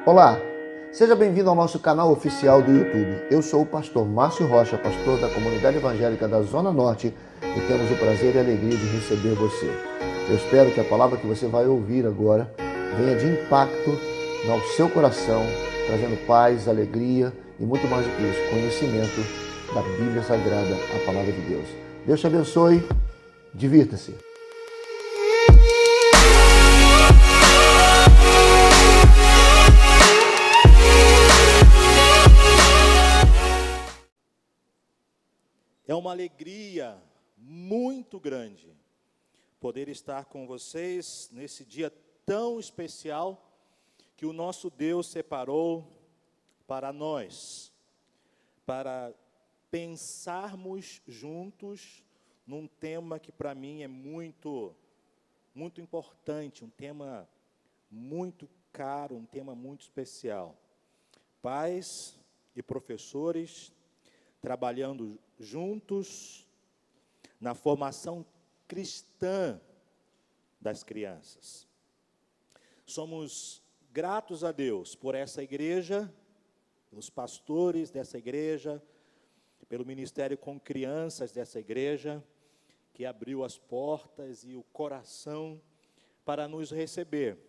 Olá, seja bem-vindo ao nosso canal oficial do YouTube. Eu sou o pastor Márcio Rocha, pastor da Comunidade Evangélica da Zona Norte, e temos o prazer e a alegria de receber você. Eu espero que a palavra que você vai ouvir agora venha de impacto ao seu coração, trazendo paz, alegria e muito mais do que isso, conhecimento da Bíblia Sagrada, a palavra de Deus. Deus te abençoe, divirta-se. É uma alegria muito grande poder estar com vocês nesse dia tão especial que o nosso Deus separou para nós, para pensarmos juntos num tema que para mim é muito importante, um tema muito caro, um tema muito especial. Pais e professores trabalhando juntos na formação cristã das crianças. Somos gratos a Deus por essa igreja, pelos pastores dessa igreja, pelo ministério com crianças dessa igreja, que abriu as portas e o coração para nos receber.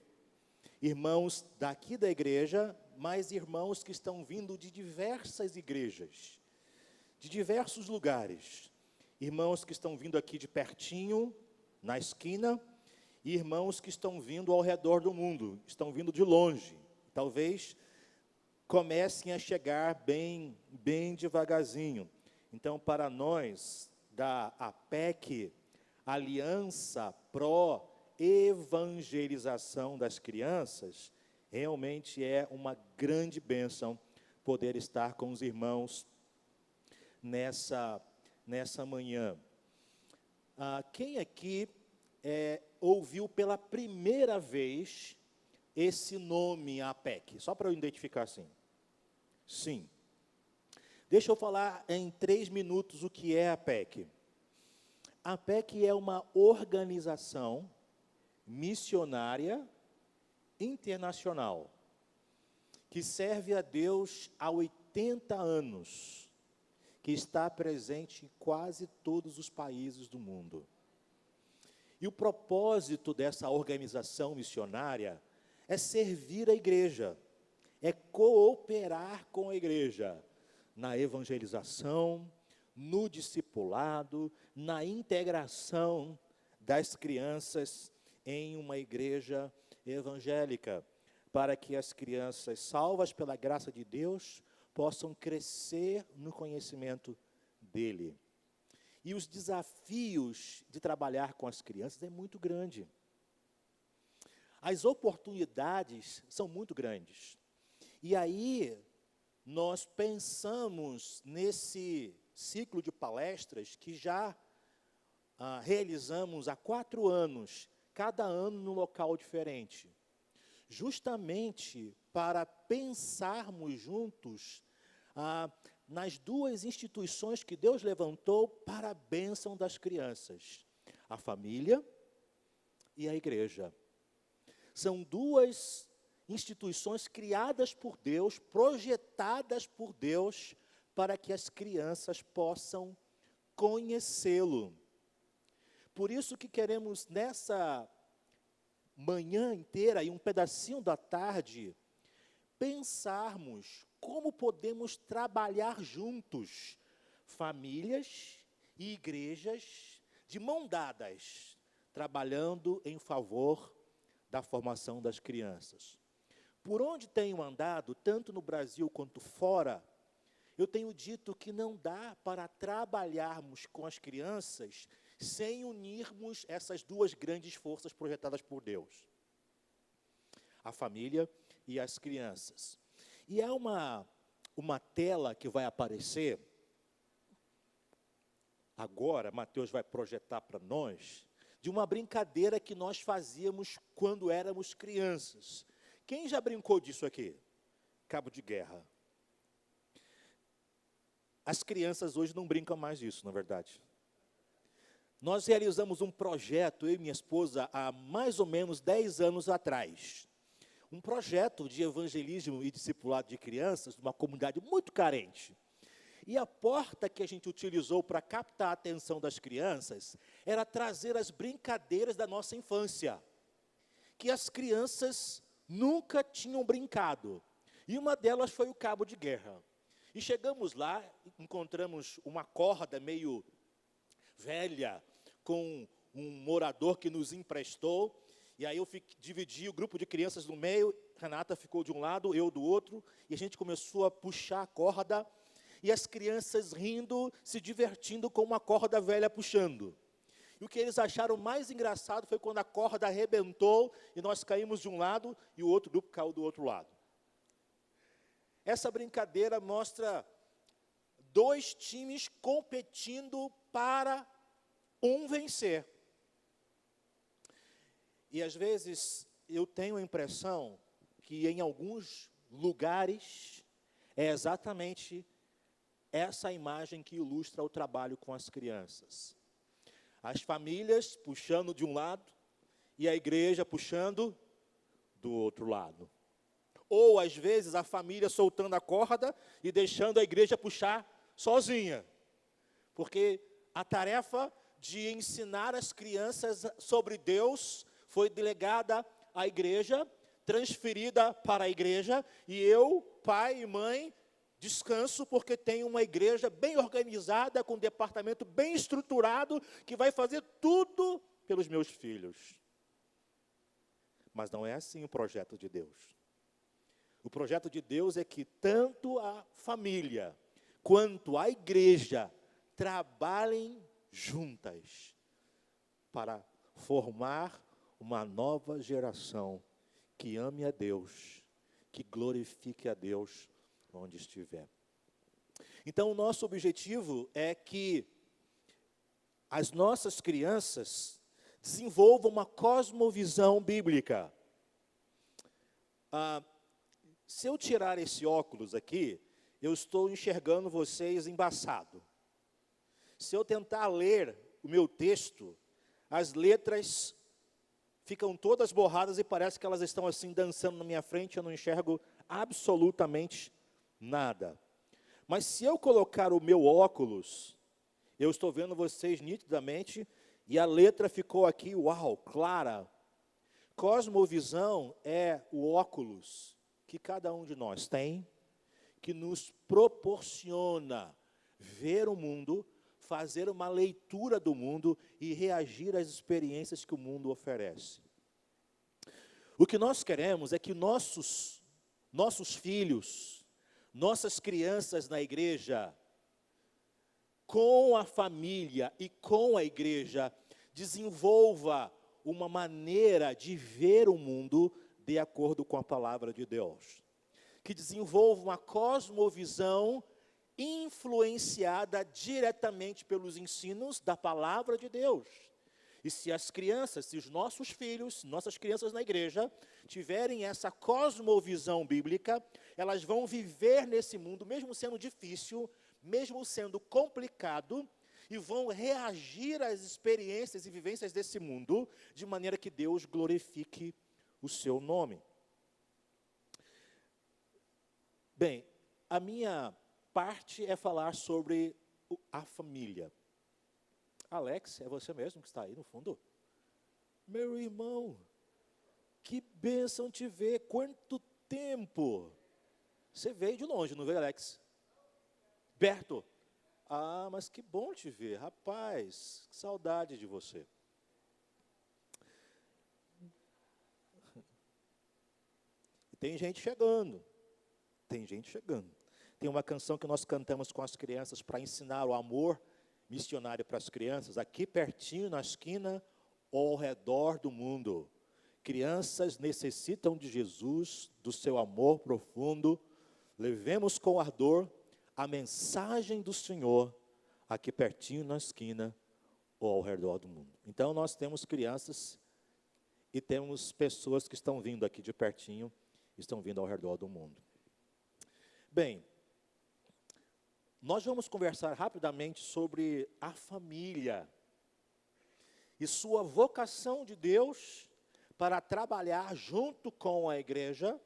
Irmãos daqui da igreja, mas irmãos que estão vindo de diversas igrejas, de diversos lugares, irmãos que estão vindo aqui de pertinho, na esquina, e irmãos que estão vindo ao redor do mundo, estão vindo de longe, talvez comecem a chegar bem devagarzinho. Então, para nós, da APEC, Aliança Pro Evangelização das Crianças, realmente é uma grande bênção poder estar com os irmãos nessa manhã. Quem aqui ouviu pela primeira vez esse nome APEC? Só para eu identificar assim. Sim. Deixa eu falar em 3 minutos o que é a APEC. A APEC é uma organização missionária internacional que serve a Deus há 80 anos. Que está presente em quase todos os países do mundo. E o propósito dessa organização missionária é servir a igreja, é cooperar com a igreja na evangelização, no discipulado, na integração das crianças em uma igreja evangélica, para que as crianças salvas pela graça de Deus possam crescer no conhecimento dele. E os desafios de trabalhar com as crianças é muito grande. As oportunidades são muito grandes. E aí, nós pensamos nesse ciclo de palestras que já realizamos há 4 anos, cada ano num local diferente. Justamente para pensarmos juntos nas 2 instituições que Deus levantou para a bênção das crianças, a família e a igreja. São 2 instituições criadas por Deus, projetadas por Deus, para que as crianças possam conhecê-lo. Por isso que queremos, nessa manhã inteira e um pedacinho da tarde, pensarmos como podemos trabalhar juntos, famílias e igrejas, de mão dadas, trabalhando em favor da formação das crianças. Por onde tenho andado, tanto no Brasil quanto fora, eu tenho dito que não dá para trabalharmos com as crianças sem unirmos essas 2 grandes forças projetadas por Deus. A família e as crianças. E há uma tela que vai aparecer, agora, Mateus vai projetar para nós, de uma brincadeira que nós fazíamos quando éramos crianças. Quem já brincou disso aqui? Cabo de guerra. As crianças hoje não brincam mais disso, na verdade. Nós realizamos um projeto, eu e minha esposa, há mais ou menos 10 anos atrás, um projeto de evangelismo e discipulado de crianças de uma comunidade muito carente. E a porta que a gente utilizou para captar a atenção das crianças era trazer as brincadeiras da nossa infância, que as crianças nunca tinham brincado. E uma delas foi o cabo de guerra. E chegamos lá, encontramos uma corda meio velha, com um morador que nos emprestou. E aí eu dividi o grupo de crianças no meio, Renata ficou de um lado, eu do outro, e a gente começou a puxar a corda, e as crianças rindo, se divertindo com uma corda velha puxando. E o que eles acharam mais engraçado foi quando a corda arrebentou, e nós caímos de um lado, e o outro grupo caiu do outro lado. Essa brincadeira mostra 2 times competindo para um vencer. E às vezes eu tenho a impressão que em alguns lugares é exatamente essa imagem que ilustra o trabalho com as crianças. As famílias puxando de um lado e a igreja puxando do outro lado. Ou, às vezes, a família soltando a corda e deixando a igreja puxar sozinha. Porque a tarefa de ensinar as crianças sobre Deus foi delegada à igreja, transferida para a igreja, e eu, pai e mãe, descanso porque tenho uma igreja bem organizada, com um departamento bem estruturado, que vai fazer tudo pelos meus filhos. Mas não é assim o projeto de Deus. O projeto de Deus é que tanto a família quanto a igreja trabalhem juntas para formar uma nova geração que ame a Deus, que glorifique a Deus onde estiver. Então, o nosso objetivo é que as nossas crianças desenvolvam uma cosmovisão bíblica. Se eu tirar esse óculos aqui, eu estou enxergando vocês embaçado. Se eu tentar ler o meu texto, as letras ficam todas borradas e parece que elas estão assim dançando na minha frente, eu não enxergo absolutamente nada. Mas se eu colocar o meu óculos, eu estou vendo vocês nitidamente e a letra ficou aqui, uau, clara. Cosmovisão é o óculos que cada um de nós tem, que nos proporciona ver o mundo, fazer uma leitura do mundo e reagir às experiências que o mundo oferece. O que nós queremos é que nossos filhos, nossas crianças na igreja, com a família e com a igreja, desenvolva uma maneira de ver o mundo de acordo com a palavra de Deus. Que desenvolva uma cosmovisão influenciada diretamente pelos ensinos da palavra de Deus. E se as crianças, se os nossos filhos, nossas crianças na igreja, tiverem essa cosmovisão bíblica, elas vão viver nesse mundo, mesmo sendo difícil, mesmo sendo complicado, e vão reagir às experiências e vivências desse mundo, de maneira que Deus glorifique o seu nome. Bem, a minha parte é falar sobre a família. Alex, é você mesmo que está aí no fundo? Meu irmão, que bênção te ver, quanto tempo! Você veio de longe, não veio, Alex? Berto, mas que bom te ver, rapaz, que saudade de você. Tem gente chegando, Tem uma canção que nós cantamos com as crianças para ensinar o amor missionário para as crianças, aqui pertinho, na esquina, ou ao redor do mundo. Crianças necessitam de Jesus, do seu amor profundo. Levemos com ardor a mensagem do Senhor, aqui pertinho, na esquina, ou ao redor do mundo. Então, nós temos crianças e temos pessoas que estão vindo aqui de pertinho, estão vindo ao redor do mundo. Bem, nós vamos conversar rapidamente sobre a família e sua vocação de Deus para trabalhar junto com a igreja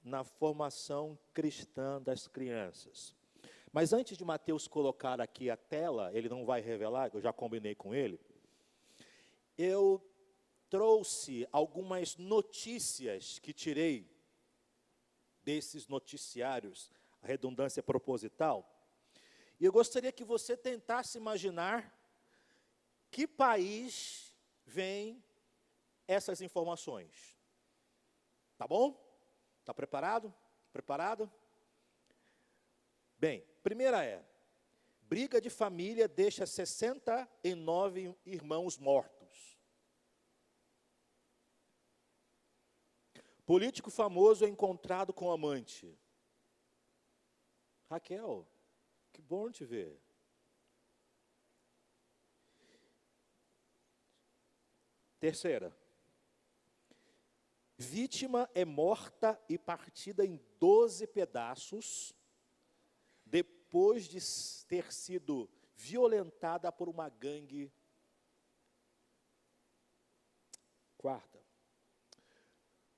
na formação cristã das crianças. Mas antes de Mateus colocar aqui a tela, ele não vai revelar, eu já combinei com ele, eu trouxe algumas notícias que tirei desses noticiários, a redundância proposital, e eu gostaria que você tentasse imaginar que país vem essas informações. Tá bom? Tá preparado? Preparado? Bem, primeira é, briga de família deixa 69 irmãos mortos. Político famoso é encontrado com amante. Raquel, que bom te ver. Terceira. Vítima é morta e partida em 12 pedaços depois de ter sido violentada por uma gangue. Quarta.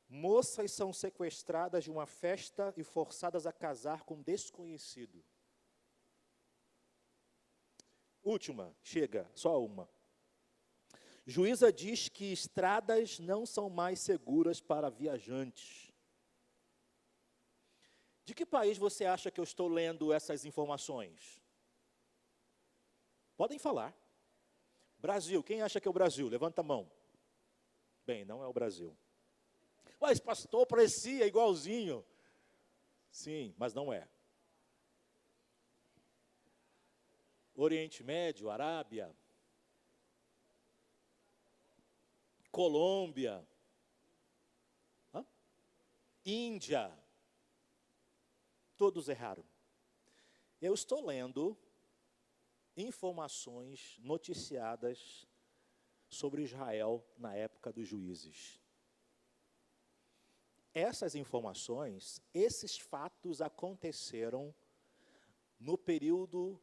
Moças são sequestradas de uma festa e forçadas a casar com desconhecido. Última, chega, só uma. Juíza diz que estradas não são mais seguras para viajantes. De que país você acha que eu estou lendo essas informações? Podem falar. Brasil, quem acha que é o Brasil? Levanta a mão. Bem, não é o Brasil. Mas pastor, parecia igualzinho. Sim, mas não é. Oriente Médio, Arábia, Colômbia, Índia, todos erraram. Eu estou lendo informações noticiadas sobre Israel na época dos juízes. Essas informações, esses fatos aconteceram no período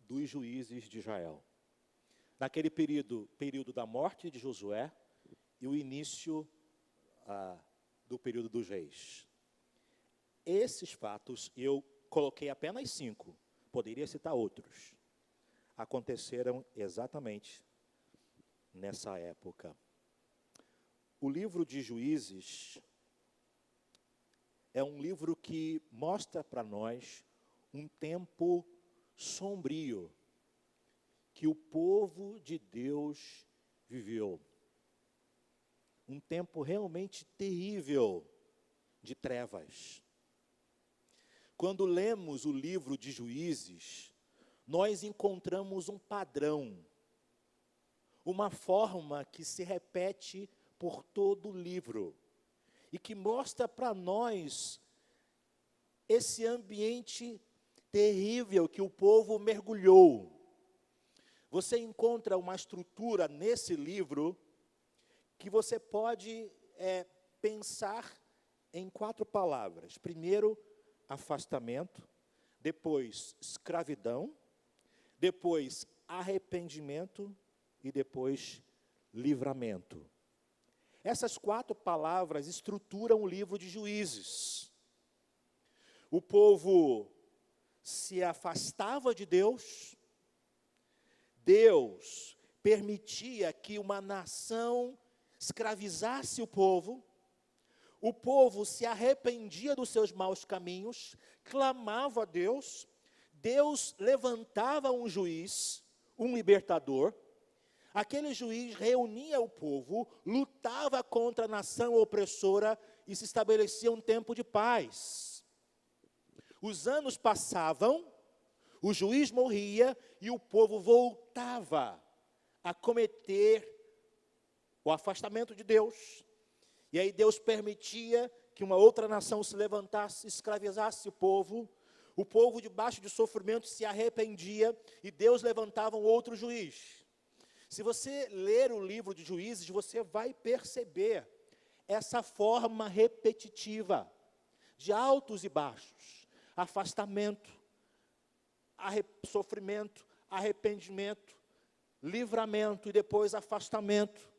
dos juízes de Israel. Naquele período da morte de Josué e o início do período dos reis. Esses fatos, eu coloquei apenas 5, poderia citar outros, aconteceram exatamente nessa época. O livro de Juízes é um livro que mostra para nós um tempo sombrio que o povo de Deus viveu. Um tempo realmente terrível de trevas. Quando lemos o livro de Juízes, nós encontramos um padrão, uma forma que se repete por todo o livro e que mostra para nós esse ambiente terrível que o povo mergulhou. Você encontra uma estrutura nesse livro que você pode pensar em 4 palavras. Primeiro, afastamento, depois escravidão, depois arrependimento e depois livramento. Essas 4 palavras estruturam o livro de Juízes. O povo se afastava de Deus, Deus permitia que uma nação escravizasse o povo se arrependia dos seus maus caminhos, clamava a Deus, Deus levantava um juiz, um libertador, aquele juiz reunia o povo, lutava contra a nação opressora e se estabelecia um tempo de paz. Os anos passavam, o juiz morria e o povo voltava a cometer o afastamento de Deus. E aí Deus permitia que uma outra nação se levantasse, escravizasse o povo debaixo de sofrimento se arrependia e Deus levantava um outro juiz. Se você ler o livro de Juízes, você vai perceber essa forma repetitiva de altos e baixos, afastamento, sofrimento, arrependimento, livramento e depois afastamento.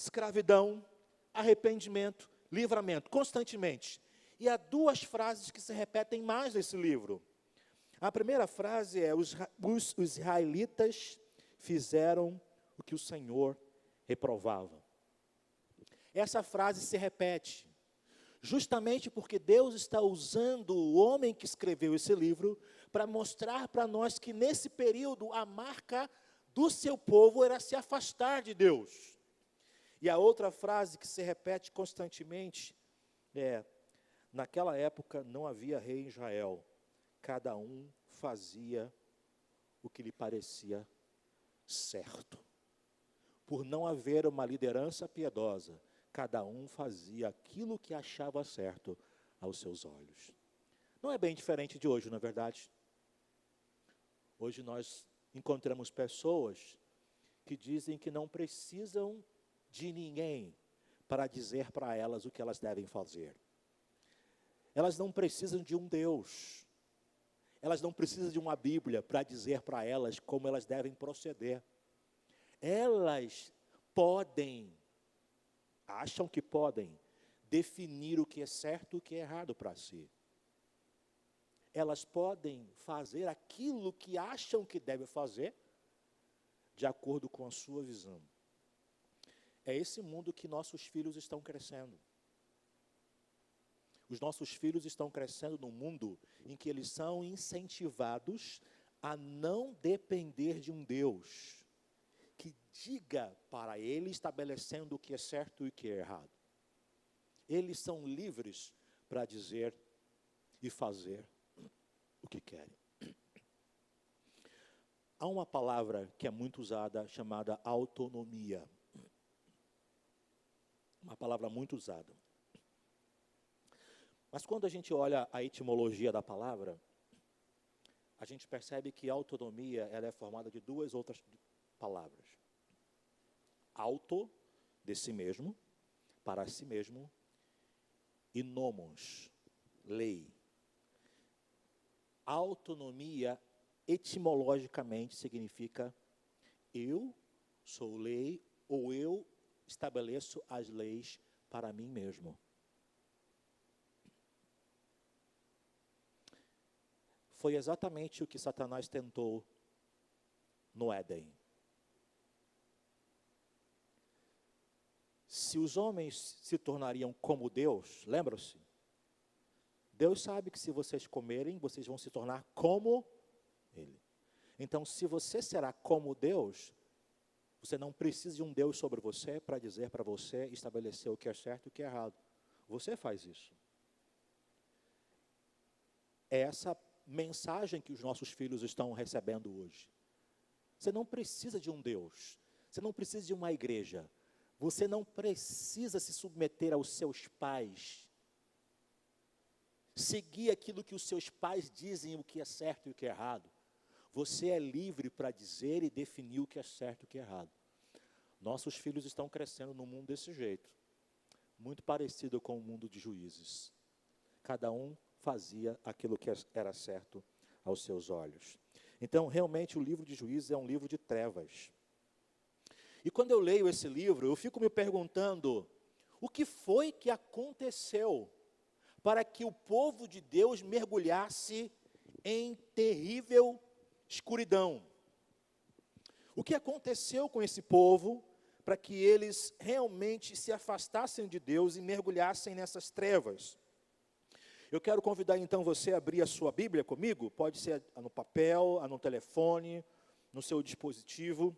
escravidão, arrependimento, livramento, constantemente. E há duas frases que se repetem mais nesse livro. A primeira frase é: os israelitas fizeram o que o Senhor reprovava. Essa frase se repete, justamente porque Deus está usando o homem que escreveu esse livro para mostrar para nós que nesse período a marca do seu povo era se afastar de Deus. E a outra frase que se repete constantemente é: naquela época não havia rei em Israel, cada um fazia o que lhe parecia certo. Por não haver uma liderança piedosa, cada um fazia aquilo que achava certo aos seus olhos. Não é bem diferente de hoje, não é verdade? Hoje nós encontramos pessoas que dizem que não precisam de ninguém para dizer para elas o que elas devem fazer. Elas não precisam de um Deus. Elas não precisam de uma Bíblia para dizer para elas como elas devem proceder. Elas acham que podem definir o que é certo e o que é errado para si. Elas podem fazer aquilo que acham que devem fazer, de acordo com a sua visão. É esse mundo que nossos filhos estão crescendo. Os nossos filhos estão crescendo num mundo em que eles são incentivados a não depender de um Deus que diga para ele, estabelecendo o que é certo e o que é errado. Eles são livres para dizer e fazer o que querem. Há uma palavra que é muito usada, chamada autonomia. Uma palavra muito usada. Mas quando a gente olha a etimologia da palavra, a gente percebe que a autonomia ela é formada de duas outras palavras. Auto, de si mesmo, para si mesmo, e nomos, lei. Autonomia, etimologicamente, significa eu sou lei ou eu estabeleço as leis para mim mesmo. Foi exatamente o que Satanás tentou no Éden. Se os homens se tornariam como Deus, lembram-se? Deus sabe que se vocês comerem, vocês vão se tornar como Ele. Então, se você será como Deus, você não precisa de um Deus sobre você para dizer para você estabelecer o que é certo e o que é errado. Você faz isso. É essa mensagem que os nossos filhos estão recebendo hoje. Você não precisa de um Deus. Você não precisa de uma igreja. Você não precisa se submeter aos seus pais. Seguir aquilo que os seus pais dizem, o que é certo e o que é errado. Você é livre para dizer e definir o que é certo e o que é errado. Nossos filhos estão crescendo num mundo desse jeito. Muito parecido com o mundo de Juízes. Cada um fazia aquilo que era certo aos seus olhos. Então, realmente, o livro de Juízes é um livro de trevas. E quando eu leio esse livro, eu fico me perguntando, o que foi que aconteceu para que o povo de Deus mergulhasse em terrível escuridão? O que aconteceu com esse povo para que eles realmente se afastassem de Deus e mergulhassem nessas trevas? Eu quero convidar então você a abrir a sua Bíblia comigo, pode ser no papel, no telefone, no seu dispositivo.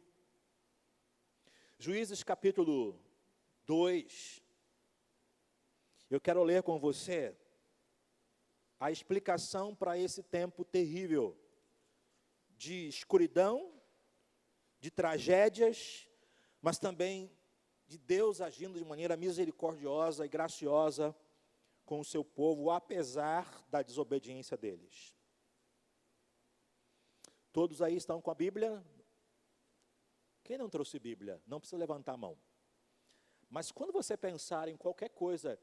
Juízes capítulo 2. Eu quero ler com você a explicação para esse tempo terrível de escuridão, de tragédias, mas também de Deus agindo de maneira misericordiosa e graciosa com o seu povo, apesar da desobediência deles. Todos aí estão com a Bíblia? Quem não trouxe Bíblia, não precisa levantar a mão. Mas quando você pensar em qualquer coisa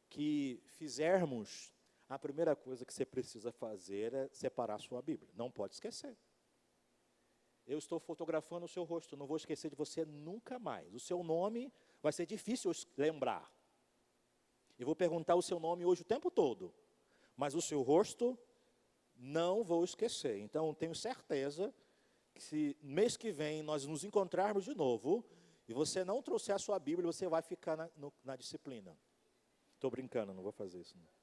que fizermos, a primeira coisa que você precisa fazer é separar a sua Bíblia. Não pode esquecer. Eu estou fotografando o seu rosto, não vou esquecer de você nunca mais. O seu nome vai ser difícil lembrar. Eu vou perguntar o seu nome hoje o tempo todo, mas o seu rosto não vou esquecer. Então, tenho certeza que se mês que vem nós nos encontrarmos de novo, e você não trouxer a sua Bíblia, você vai ficar na disciplina. Estou brincando, não vou fazer isso. Não.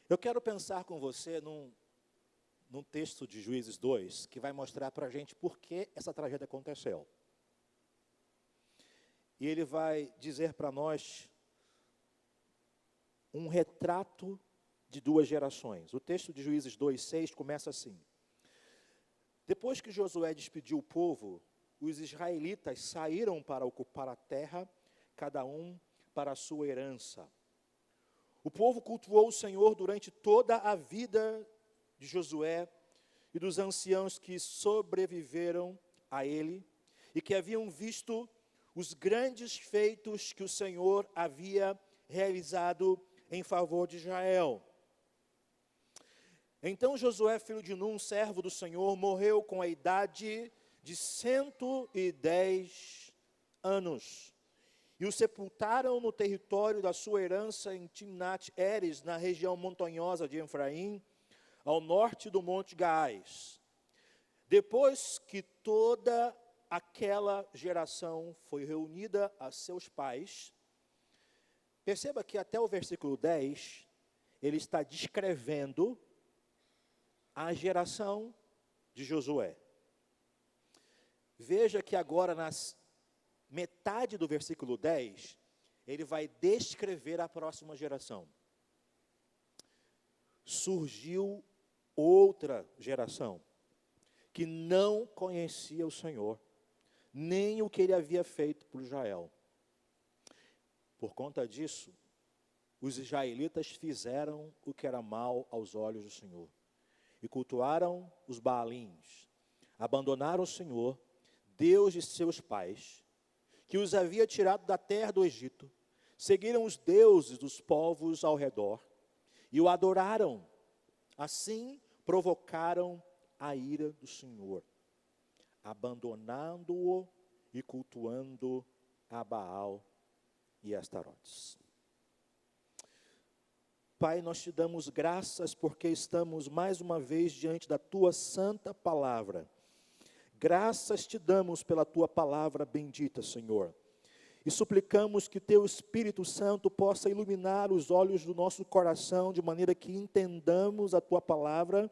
Eu quero pensar com você num texto de Juízes 2, que vai mostrar para a gente por que essa tragédia aconteceu. E ele vai dizer para nós um retrato de duas gerações. O texto de Juízes 2:6 começa assim. Depois que Josué despediu o povo, os israelitas saíram para ocupar a terra, cada um para a sua herança. O povo cultuou o Senhor durante toda a vida de Josué e dos anciãos que sobreviveram a ele e que haviam visto os grandes feitos que o Senhor havia realizado em favor de Israel. Então Josué, filho de Num, servo do Senhor, morreu com a idade de 110 anos. E o sepultaram no território da sua herança em Timnat-Heres, na região montanhosa de Efraim, ao norte do Monte Gaás. Depois que toda aquela geração foi reunida a seus pais, perceba que até o versículo 10, ele está descrevendo a geração de Josué. Veja que agora, na metade do versículo 10, ele vai descrever a próxima geração. Surgiu outra geração que não conhecia o Senhor, nem o que ele havia feito por Israel. Por conta disso, os israelitas fizeram o que era mal aos olhos do Senhor e cultuaram os Baalins, abandonaram o Senhor, Deus de seus pais, que os havia tirado da terra do Egito, seguiram os deuses dos povos ao redor e o adoraram. Assim provocaram a ira do Senhor, abandonando-o e cultuando a Baal e Astarotes. Pai, nós te damos graças porque estamos mais uma vez diante da tua santa palavra. Graças te damos pela tua palavra bendita, Senhor. E suplicamos que teu Espírito Santo possa iluminar os olhos do nosso coração, de maneira que entendamos a tua palavra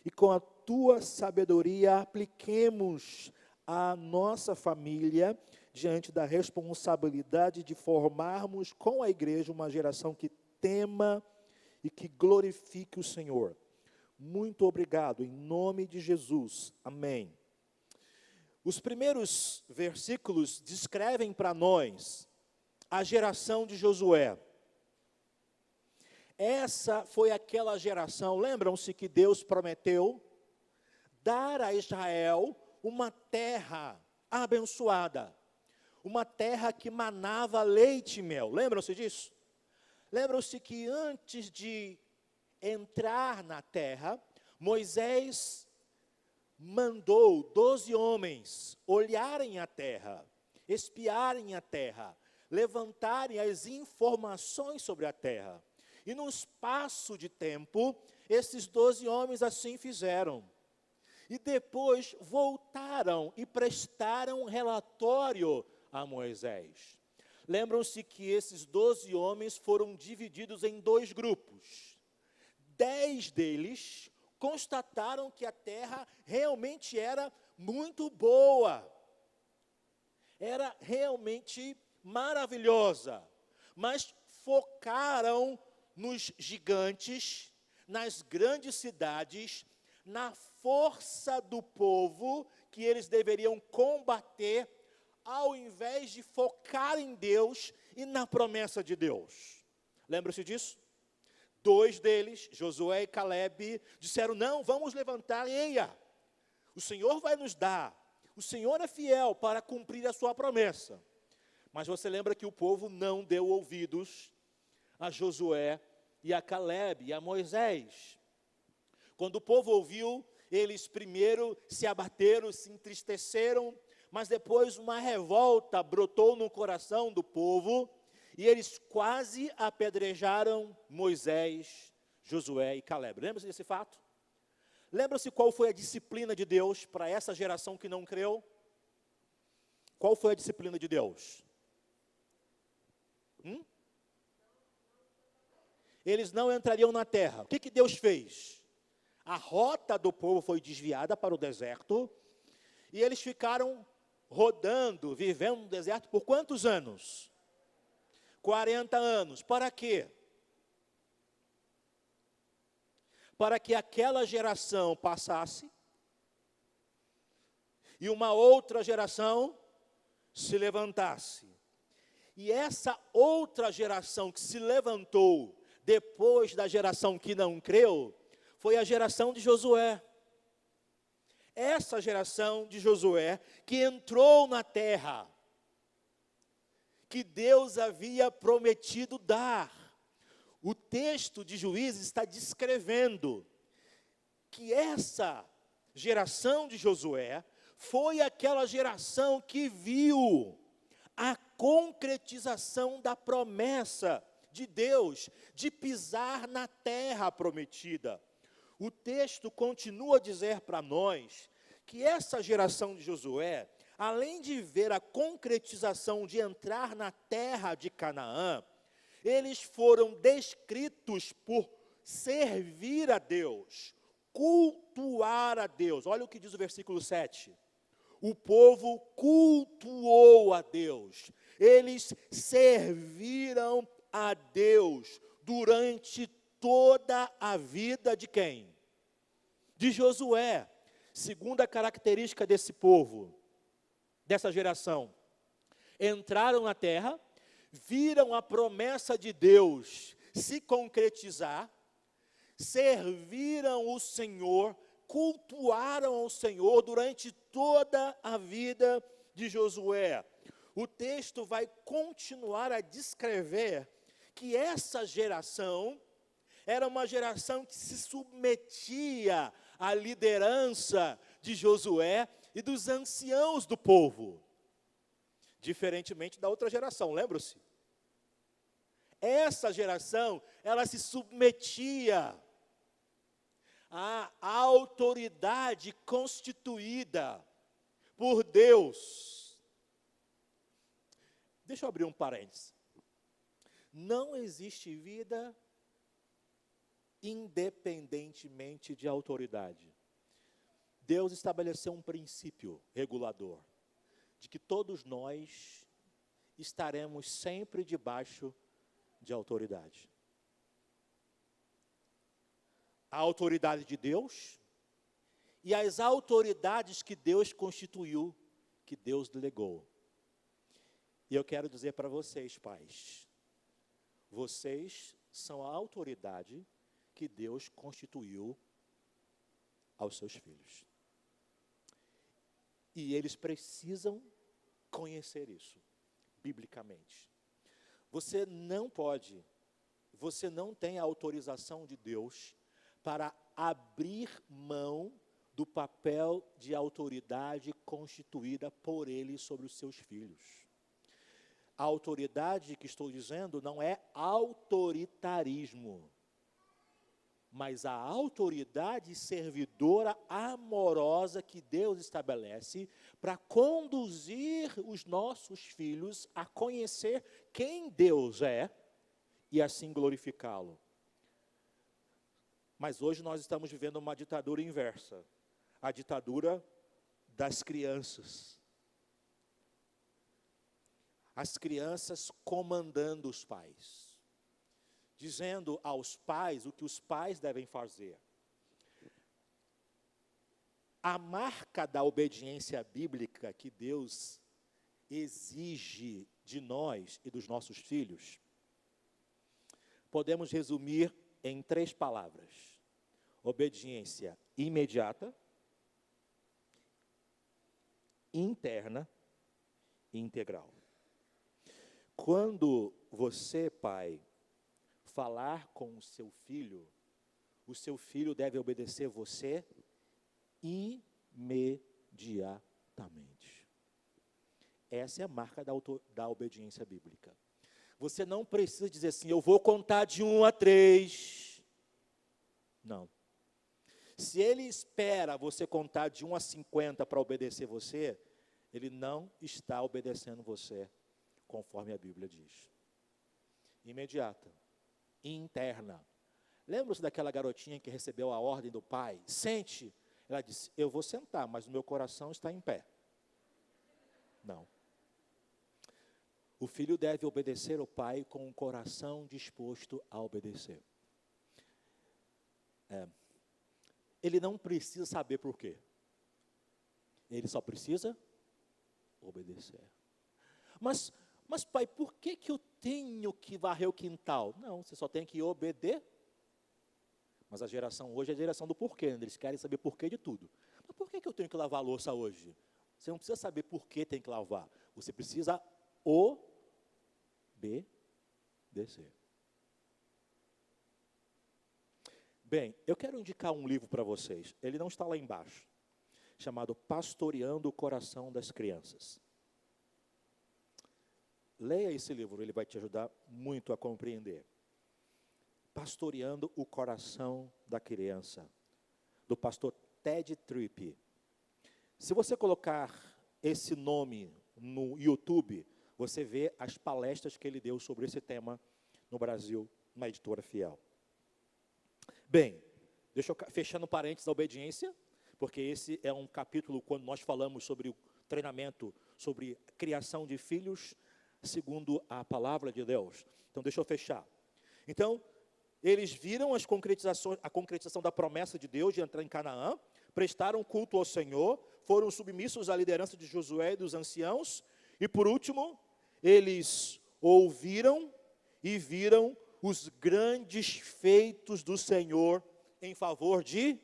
e com a tua sabedoria apliquemos a nossa família diante da responsabilidade de formarmos com a igreja uma geração que tema e que glorifique o Senhor. Muito obrigado, em nome de Jesus. Amém. Os primeiros versículos descrevem para nós a geração de Josué. Essa foi aquela geração, lembram-se que Deus prometeu dar a Israel uma terra abençoada, uma terra que manava leite e mel. Lembram-se disso? Lembram-se que antes de entrar na terra, Moisés mandou 12 homens olharem a terra, espiarem a terra, levantarem as informações sobre a terra. E num espaço de tempo, esses 12 homens assim fizeram. E depois voltaram e prestaram relatório a Moisés. Lembram-se que esses 12 homens foram divididos em 2 grupos. 10 deles constataram que a terra realmente era muito boa. Era realmente maravilhosa. Mas focaram nos gigantes, nas grandes cidades, na força do povo que eles deveriam combater, ao invés de focar em Deus e na promessa de Deus. Lembra-se disso? 2 deles, Josué e Caleb, disseram, não, vamos levantar, eia, o Senhor vai nos dar, o Senhor é fiel para cumprir a sua promessa. Mas você lembra que o povo não deu ouvidos a Josué e a Caleb e a Moisés. Quando o povo ouviu, eles primeiro se abateram, se entristeceram, mas depois uma revolta brotou no coração do povo, e eles quase apedrejaram Moisés, Josué e Caleb. Lembra-se desse fato? Lembra-se qual foi a disciplina de Deus para essa geração que não creu? Qual foi a disciplina de Deus? Eles não entrariam na terra. O que Deus fez? A rota do povo foi desviada para o deserto, e eles ficaram rodando, vivendo no deserto por quantos anos? 40 anos. Para quê? Para que aquela geração passasse, e uma outra geração se levantasse. E essa outra geração que se levantou, depois da geração que não creu, foi a geração de Josué. Essa geração de Josué que entrou na terra que Deus havia prometido dar. O texto de Juízes está descrevendo que essa geração de Josué foi aquela geração que viu a concretização da promessa de Deus de pisar na terra prometida. O texto continua a dizer para nós que essa geração de Josué, além de ver a concretização de entrar na terra de Canaã, eles foram descritos por servir a Deus, cultuar a Deus. Olha o que diz o versículo 7. O povo cultuou a Deus, eles serviram a Deus durante toda a vida de quem? De Josué. Segunda característica desse povo, dessa geração: entraram na terra, viram a promessa de Deus se concretizar, serviram o Senhor, cultuaram ao Senhor durante toda a vida de Josué. O texto vai continuar a descrever que essa geração era uma geração que se submetia à liderança de Josué e dos anciãos do povo. Diferentemente da outra geração, lembra-se? Essa geração, ela se submetia à autoridade constituída por Deus. Deixa eu abrir um parênteses. Não existe vida independentemente de autoridade. Deus estabeleceu um princípio regulador, de que todos nós estaremos sempre debaixo de autoridade. A autoridade de Deus e as autoridades que Deus constituiu, que Deus delegou. E eu quero dizer para vocês, pais, vocês são a autoridade que Deus constituiu aos seus filhos. E eles precisam conhecer isso, biblicamente. Você não tem a autorização de Deus para abrir mão do papel de autoridade constituída por Ele sobre os seus filhos. A autoridade que estou dizendo não é autoritarismo, mas a autoridade servidora amorosa que Deus estabelece para conduzir os nossos filhos a conhecer quem Deus é e assim glorificá-lo. Mas hoje nós estamos vivendo uma ditadura inversa, a ditadura das crianças. As crianças comandando os pais, dizendo aos pais o que os pais devem fazer. A marca da obediência bíblica que Deus exige de nós e dos nossos filhos, podemos resumir em 3 palavras: obediência imediata, interna e integral. Quando você, pai, falar com o seu filho deve obedecer você imediatamente. Essa é a marca da obediência bíblica. Você não precisa dizer assim, eu vou contar de 1 a 3. Não. Se ele espera você contar de 1 a 50 para obedecer você, ele não está obedecendo você, conforme a Bíblia diz. Imediata, interna. Lembra-se daquela garotinha que recebeu a ordem do pai? Sente. Ela disse, eu vou sentar, mas o meu coração está em pé. Não. O filho deve obedecer ao pai com o coração disposto a obedecer. Ele não precisa saber por quê. Ele só precisa obedecer. Mas pai, por que eu tenho que varrer o quintal? Não, você só tem que obedecer. Mas a geração hoje é a geração do porquê, né? Eles querem saber porquê de tudo. Mas por que eu tenho que lavar a louça hoje? Você não precisa saber por que tem que lavar. Você precisa obedecer. Bem, eu quero indicar um livro para vocês. Ele não está lá embaixo. Chamado Pastoreando o Coração das Crianças. Leia esse livro, ele vai te ajudar muito a compreender. Pastoreando o Coração da Criança, do pastor Ted Tripp. Se você colocar esse nome no YouTube, você vê as palestras que ele deu sobre esse tema no Brasil, na Editora Fiel. Bem, deixa eu fechando parênteses da obediência, porque esse é um capítulo quando nós falamos sobre o treinamento, sobre criação de filhos, segundo a palavra de Deus. Então, deixa eu fechar. Então, eles viram a concretização da promessa de Deus de entrar em Canaã, prestaram culto ao Senhor, foram submissos à liderança de Josué e dos anciãos, e por último, eles ouviram e viram os grandes feitos do Senhor em favor de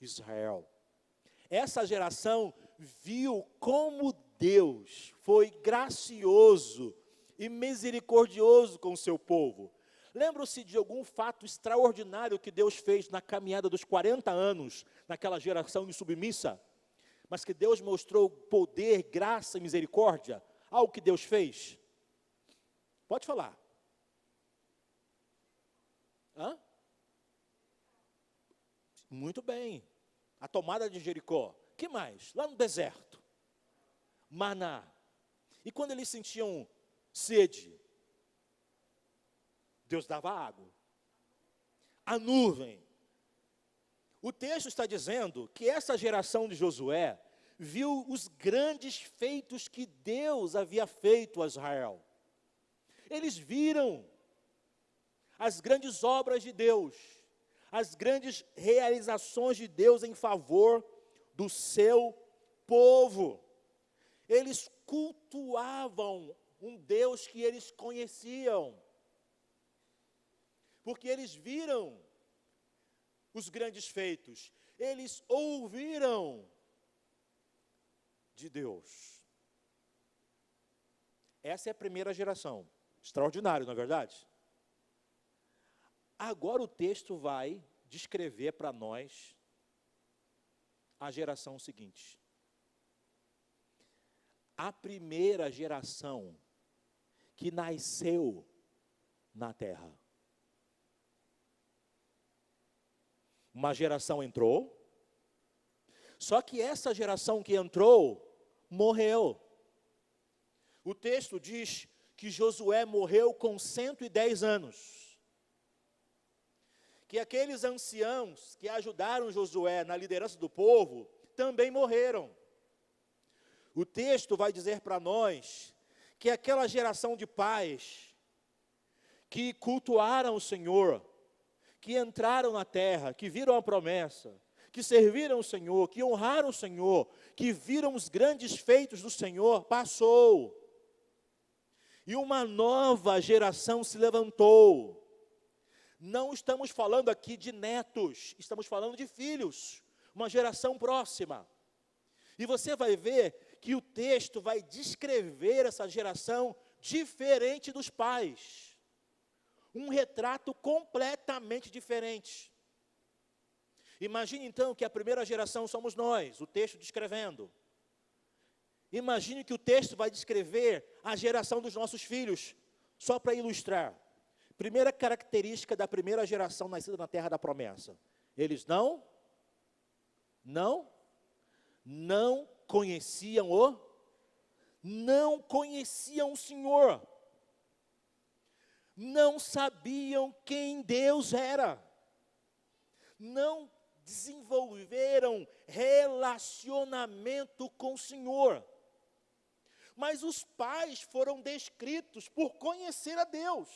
Israel. Essa geração viu como Deus foi gracioso e misericordioso com o seu povo. Lembram-se de algum fato extraordinário que Deus fez na caminhada dos 40 anos, naquela geração insubmissa? Mas que Deus mostrou poder, graça e misericórdia? Algo que Deus fez? Pode falar. Hã? Muito bem. A tomada de Jericó. Que mais? Lá no deserto. Maná. E quando eles sentiam sede, Deus dava água. A nuvem. O texto está dizendo que essa geração de Josué viu os grandes feitos que Deus havia feito a Israel. Eles viram as grandes obras de Deus, as grandes realizações de Deus em favor do seu povo. Eles cultuavam um Deus que eles conheciam, porque eles viram os grandes feitos, eles ouviram de Deus. Essa é a primeira geração. Extraordinário, não é verdade? Agora o texto vai descrever para nós a geração seguinte. A primeira geração que nasceu na terra. Uma geração entrou, só que essa geração que entrou, morreu. O texto diz que Josué morreu com 110 anos. Que aqueles anciãos que ajudaram Josué na liderança do povo, também morreram. O texto vai dizer para nós que aquela geração de pais que cultuaram o Senhor, que entraram na terra, que viram a promessa, que serviram o Senhor, que honraram o Senhor, que viram os grandes feitos do Senhor, passou. E uma nova geração se levantou. Não estamos falando aqui de netos, estamos falando de filhos, uma geração próxima. E você vai ver que o texto vai descrever essa geração diferente dos pais. Um retrato completamente diferente. Imagine então que a primeira geração somos nós, o texto descrevendo. Imagine que o texto vai descrever a geração dos nossos filhos, só para ilustrar. Primeira característica da primeira geração nascida na terra da promessa. Eles não conheciam o Senhor. Não sabiam quem Deus era. Não desenvolveram relacionamento com o Senhor. Mas os pais foram descritos por conhecer a Deus.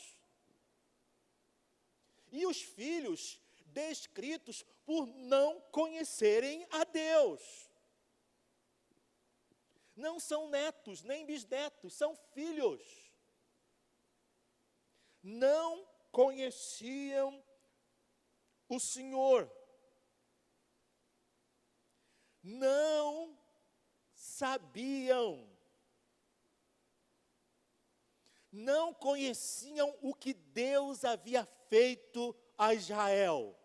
E os filhos descritos por não conhecerem a Deus. Não são netos, nem bisnetos, são filhos. Não conheciam o Senhor. Não sabiam. Não conheciam o que Deus havia feito a Israel.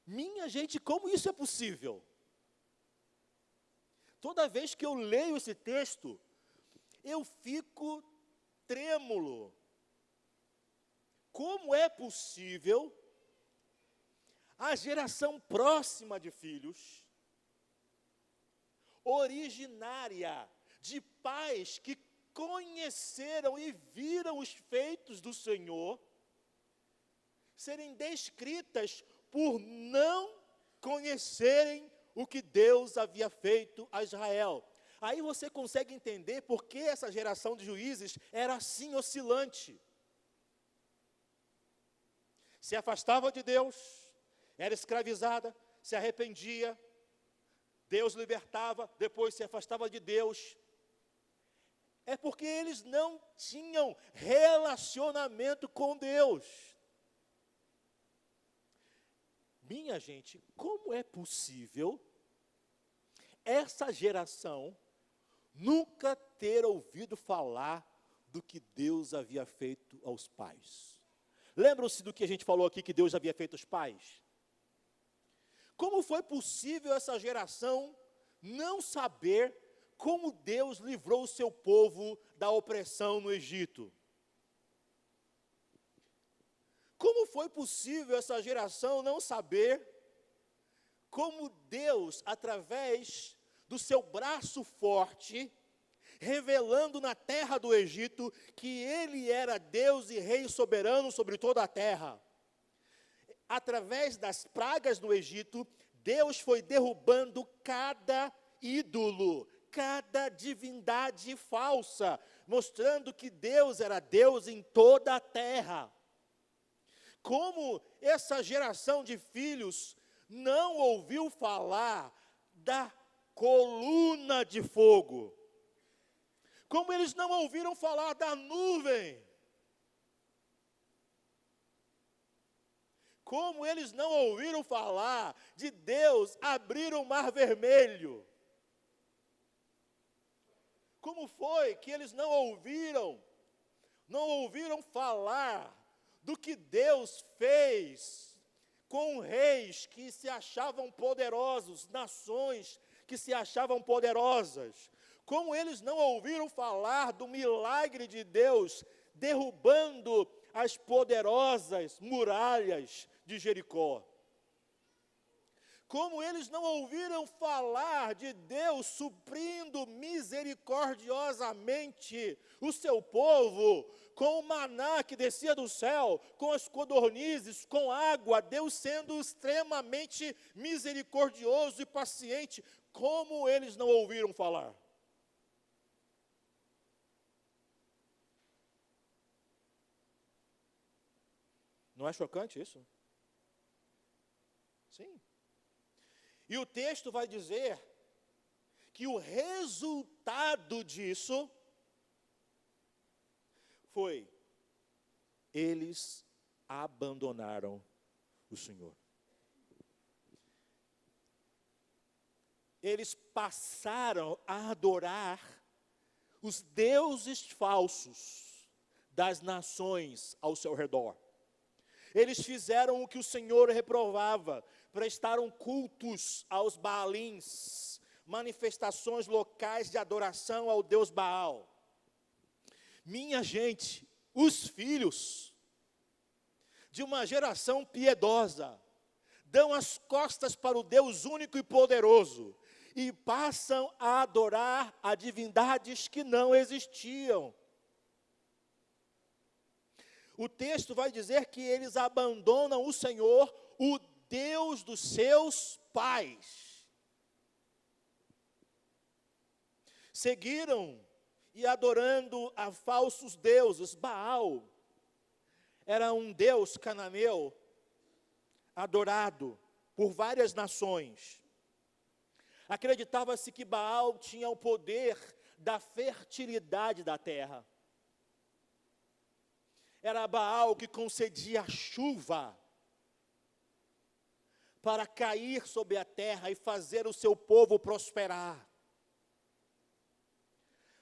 Minha gente, como isso é possível? Toda vez que eu leio esse texto, eu fico trêmulo. Como é possível a geração próxima de filhos, originária de pais que conheceram e viram os feitos do Senhor, serem descritas por não conhecerem o que Deus havia feito a Israel? Aí você consegue entender por que essa geração de juízes era assim oscilante. Se afastava de Deus, era escravizada, se arrependia, Deus libertava, depois se afastava de Deus. É porque eles não tinham relacionamento com Deus. Minha gente, como é possível essa geração nunca ter ouvido falar do que Deus havia feito aos pais? Lembram-se do que a gente falou aqui que Deus havia feito aos pais? Como foi possível essa geração não saber como Deus livrou o seu povo da opressão no Egito? Como foi possível essa geração não saber como Deus, através do seu braço forte, revelando na terra do Egito que Ele era Deus e Rei soberano sobre toda a terra, através das pragas no Egito, Deus foi derrubando cada ídolo, cada divindade falsa, mostrando que Deus era Deus em toda a terra. Como essa geração de filhos não ouviu falar da coluna de fogo? Como eles não ouviram falar da nuvem? Como eles não ouviram falar de Deus abrir o mar vermelho? Como foi que eles não ouviram falar do que Deus fez com reis que se achavam poderosos, nações que se achavam poderosas? Como eles não ouviram falar do milagre de Deus derrubando as poderosas muralhas de Jericó? Como eles não ouviram falar de Deus suprindo misericordiosamente o seu povo, com o maná que descia do céu, com as codornizes, com água, Deus sendo extremamente misericordioso e paciente? Como eles não ouviram falar? Não é chocante isso? Sim. E o texto vai dizer que o resultado disso foi: eles abandonaram o Senhor. Eles passaram a adorar os deuses falsos das nações ao seu redor. Eles fizeram o que o Senhor reprovava, prestaram cultos aos Baalins, manifestações locais de adoração ao Deus Baal. Minha gente, os filhos de uma geração piedosa dão as costas para o Deus único e poderoso e passam a adorar a divindades que não existiam. O texto vai dizer que eles abandonam o Senhor, o Deus dos seus pais. Seguiram e adorando a falsos deuses. Baal era um deus cananeu, adorado por várias nações. Acreditava-se que Baal tinha o poder da fertilidade da terra. Era Baal que concedia a chuva para cair sobre a terra e fazer o seu povo prosperar.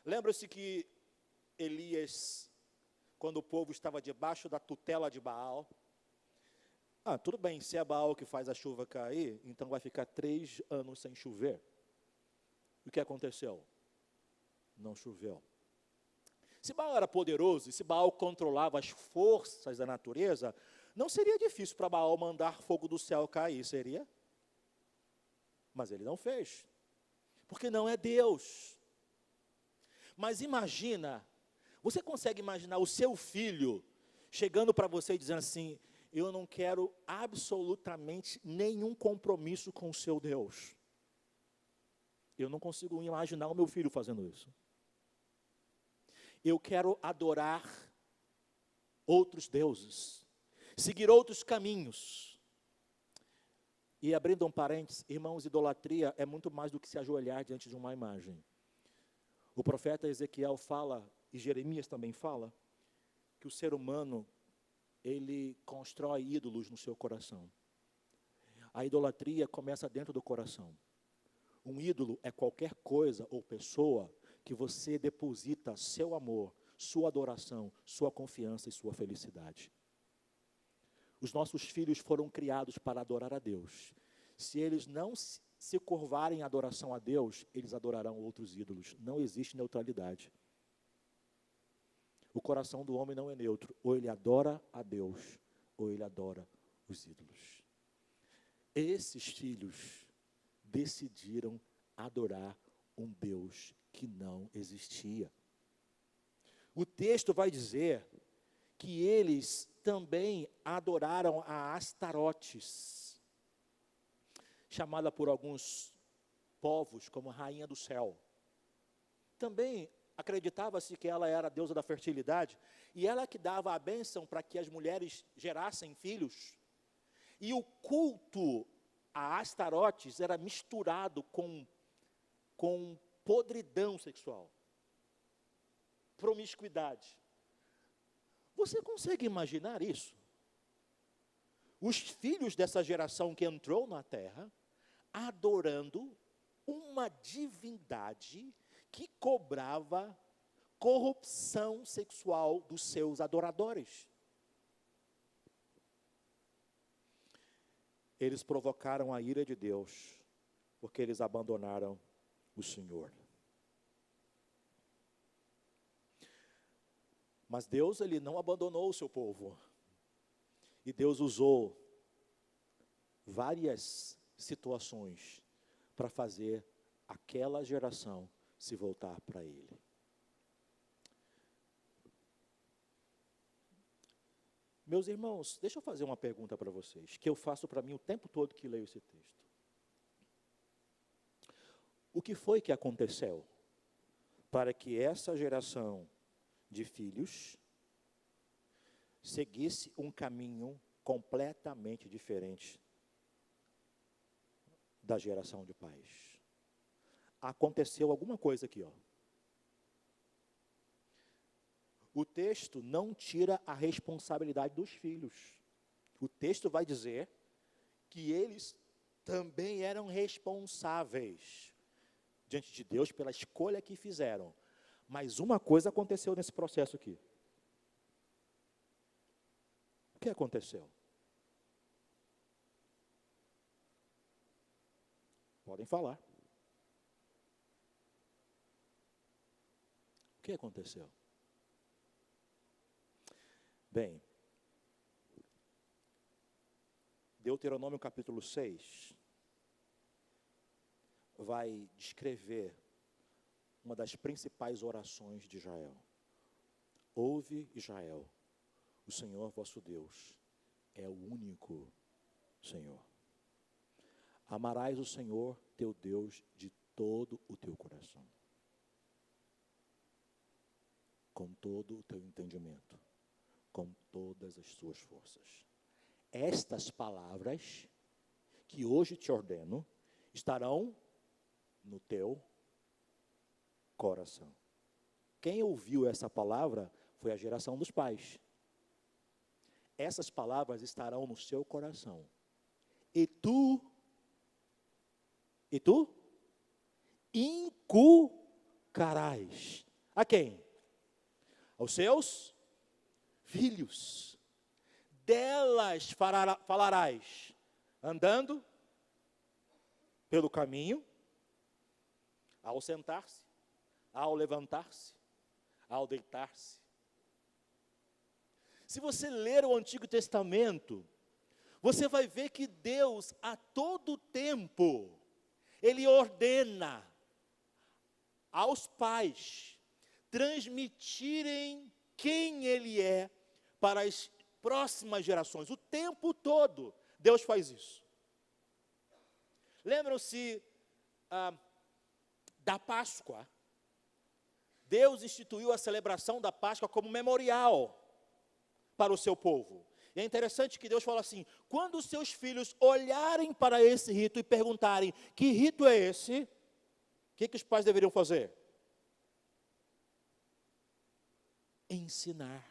Lembra-se que Elias, quando o povo estava debaixo da tutela de Baal, tudo bem, se é Baal que faz a chuva cair, então vai ficar 3 anos sem chover. O que aconteceu? Não choveu. Se Baal era poderoso, e se Baal controlava as forças da natureza, não seria difícil para Baal mandar fogo do céu cair, seria? Mas ele não fez, porque não é Deus. Mas imagina, você consegue imaginar o seu filho chegando para você e dizendo assim: eu não quero absolutamente nenhum compromisso com o seu Deus. Eu não consigo imaginar o meu filho fazendo isso. Eu quero adorar outros deuses, seguir outros caminhos. E abrindo um parênteses, irmãos, idolatria é muito mais do que se ajoelhar diante de uma imagem. O profeta Ezequiel fala, e Jeremias também fala, que o ser humano, ele constrói ídolos no seu coração. A idolatria começa dentro do coração. Um ídolo é qualquer coisa ou pessoa que você deposita seu amor, sua adoração, sua confiança e sua felicidade. Os nossos filhos foram criados para adorar a Deus. Se eles não se curvarem em adoração a Deus, eles adorarão outros ídolos. Não existe neutralidade. O coração do homem não é neutro. Ou ele adora a Deus, ou ele adora os ídolos. Esses filhos decidiram adorar um Deus que não existia. O texto vai dizer que eles também adoraram a Astarotes, chamada por alguns povos como Rainha do Céu. Também acreditava-se que ela era a deusa da fertilidade, e ela que dava a bênção para que as mulheres gerassem filhos. E o culto a Astarotes era misturado com podridão sexual, promiscuidade. Você consegue imaginar isso? Os filhos dessa geração que entrou na terra, adorando uma divindade que cobrava corrupção sexual dos seus adoradores. Eles provocaram a ira de Deus, porque eles abandonaram o Senhor. Mas Deus, ele não abandonou o seu povo. E Deus usou várias situações para fazer aquela geração se voltar para Ele. Meus irmãos, deixa eu fazer uma pergunta para vocês, que eu faço para mim o tempo todo que leio esse texto. O que foi que aconteceu para que essa geração de filhos seguisse um caminho completamente diferente da geração de pais? Aconteceu alguma coisa aqui, ó. O texto não tira a responsabilidade dos filhos. O texto vai dizer que eles também eram responsáveis diante de Deus pela escolha que fizeram. Mas uma coisa aconteceu nesse processo aqui. O que aconteceu? Podem falar. O que aconteceu? Bem, Deuteronômio capítulo 6 vai descrever uma das principais orações de Israel. Ouve, Israel, o Senhor vosso Deus é o único Senhor. Amarás o Senhor teu Deus de todo o teu coração, com todo o teu entendimento, com todas as suas forças. Estas palavras que hoje te ordeno estarão no teu coração. Quem ouviu essa palavra foi a geração dos pais. Essas palavras estarão no seu coração. E tu inculcarás. A quem? Aos seus filhos. Delas falarás, andando pelo caminho, ao sentar-se, ao levantar-se, ao deitar-se. Se você ler o Antigo Testamento, você vai ver que Deus, a todo tempo, Ele ordena aos pais transmitirem quem Ele é para as próximas gerações. O tempo todo, Deus faz isso. Lembram-se da Páscoa? Deus instituiu a celebração da Páscoa como memorial para o seu povo. E é interessante que Deus fala assim: quando os seus filhos olharem para esse rito e perguntarem, que rito é esse? O que os pais deveriam fazer? Ensinar.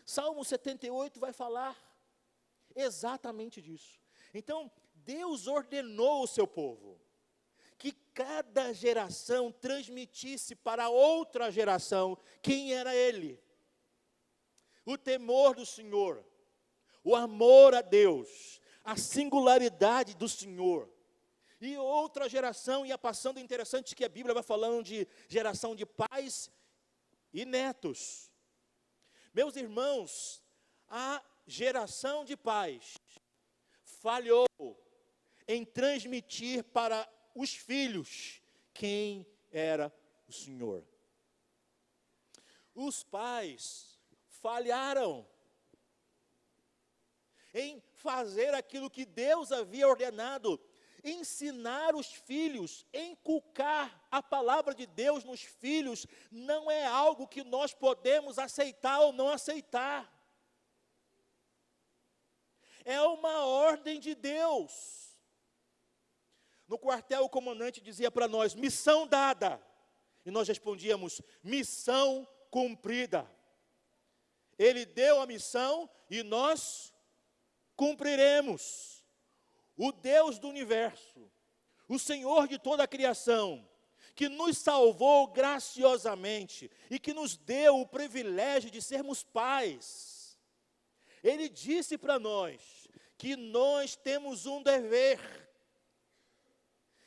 Salmo 78 vai falar exatamente disso. Então, Deus ordenou o seu povo que cada geração transmitisse para outra geração quem era Ele. O temor do Senhor, o amor a Deus, a singularidade do Senhor. E outra geração ia passando, interessante que a Bíblia vai falando de geração de pais e netos. Meus irmãos, a geração de pais falhou em transmitir para os filhos quem era o Senhor. Os pais falharam em fazer aquilo que Deus havia ordenado, ensinar os filhos, inculcar a palavra de Deus nos filhos, não é algo que nós podemos aceitar ou não aceitar. É uma ordem de Deus. No quartel, o comandante dizia para nós, missão dada. E nós respondíamos, missão cumprida. Ele deu a missão e nós cumpriremos. O Deus do universo, o Senhor de toda a criação, que nos salvou graciosamente e que nos deu o privilégio de sermos pais. Ele disse para nós que nós temos um dever: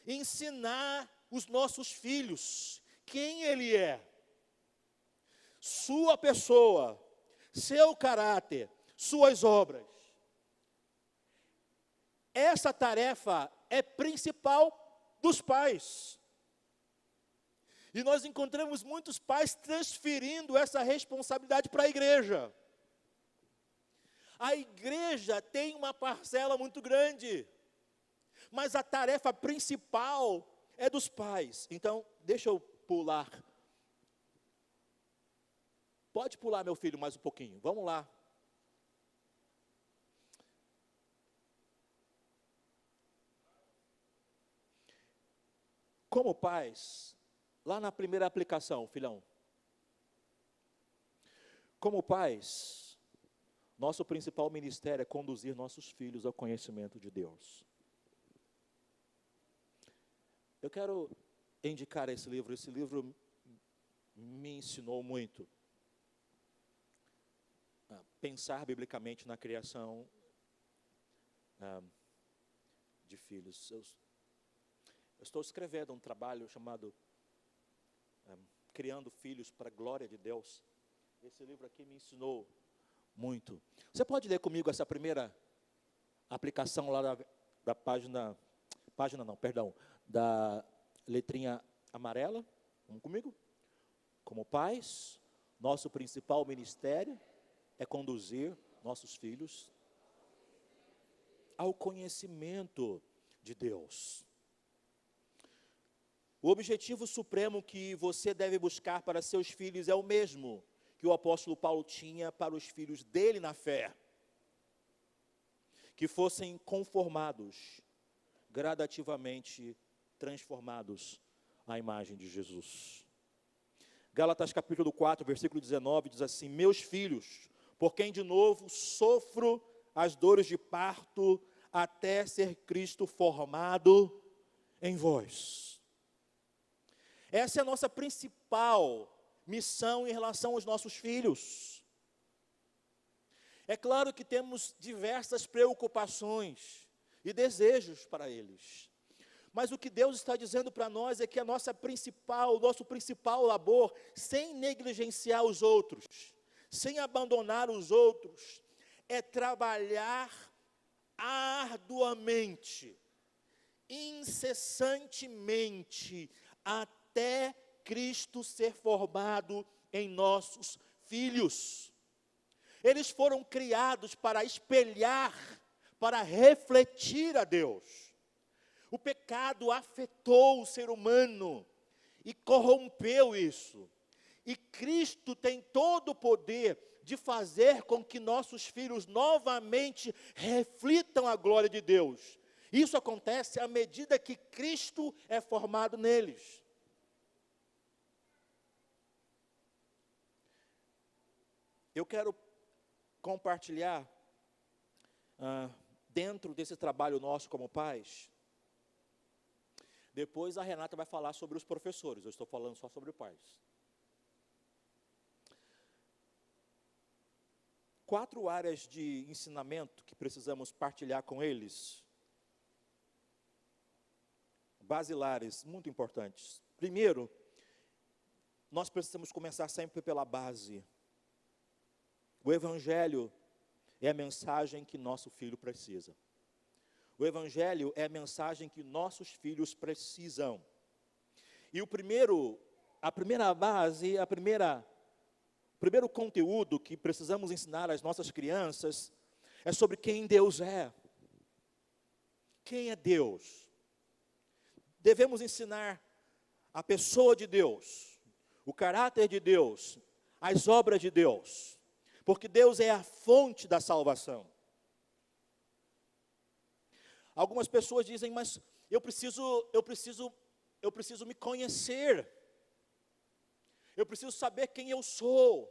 ensinar os nossos filhos quem Ele é, sua pessoa, seu caráter, suas obras. Essa tarefa é principal dos pais. E nós encontramos muitos pais transferindo essa responsabilidade para a igreja. A igreja tem uma parcela muito grande, mas a tarefa principal é dos pais. Então, deixa eu pular. Pode pular, meu filho, mais um pouquinho. Vamos lá. Como pais, lá na primeira aplicação, filhão. Como pais, nosso principal ministério é conduzir nossos filhos ao conhecimento de Deus. Eu quero indicar esse livro. Esse livro me ensinou muito a pensar biblicamente na criação de filhos. Eu estou escrevendo um trabalho chamado Criando Filhos para a Glória de Deus. Esse livro aqui me ensinou muito. Você pode ler comigo essa primeira aplicação lá da página não, perdão, da letrinha amarela? Vamos comigo? Como pais, nosso principal ministério é conduzir nossos filhos ao conhecimento de Deus. O objetivo supremo que você deve buscar para seus filhos é o mesmo que o apóstolo Paulo tinha para os filhos dele na fé. Que fossem conformados, gradativamente transformados à imagem de Jesus. Gálatas capítulo 4, versículo 19, diz assim: meus filhos, por quem de novo sofro as dores de parto, até ser Cristo formado em vós. Essa é a nossa principal missão em relação aos nossos filhos. É claro que temos diversas preocupações e desejos para eles. Mas o que Deus está dizendo para nós é que o nosso principal labor, sem negligenciar os outros, sem abandonar os outros, é trabalhar arduamente, incessantemente, até Cristo ser formado em nossos filhos. Eles foram criados para espelhar, para refletir a Deus. O pecado afetou o ser humano e corrompeu isso. E Cristo tem todo o poder de fazer com que nossos filhos novamente reflitam a glória de Deus. Isso acontece à medida que Cristo é formado neles. Eu quero compartilhar, dentro desse trabalho nosso como pais. Depois a Renata vai falar sobre os professores, eu estou falando só sobre pais. 4 áreas de ensinamento que precisamos partilhar com eles. Basilares, muito importantes. Primeiro, nós precisamos começar sempre pela base. O Evangelho é a mensagem que nosso filho precisa. O Evangelho é a mensagem que nossos filhos precisam. E a primeira base, o primeiro conteúdo que precisamos ensinar às nossas crianças é sobre quem Deus é. Quem é Deus? Devemos ensinar a pessoa de Deus, o caráter de Deus, as obras de Deus. Porque Deus é a fonte da salvação. Algumas pessoas dizem, mas eu preciso me conhecer. Eu preciso saber quem eu sou.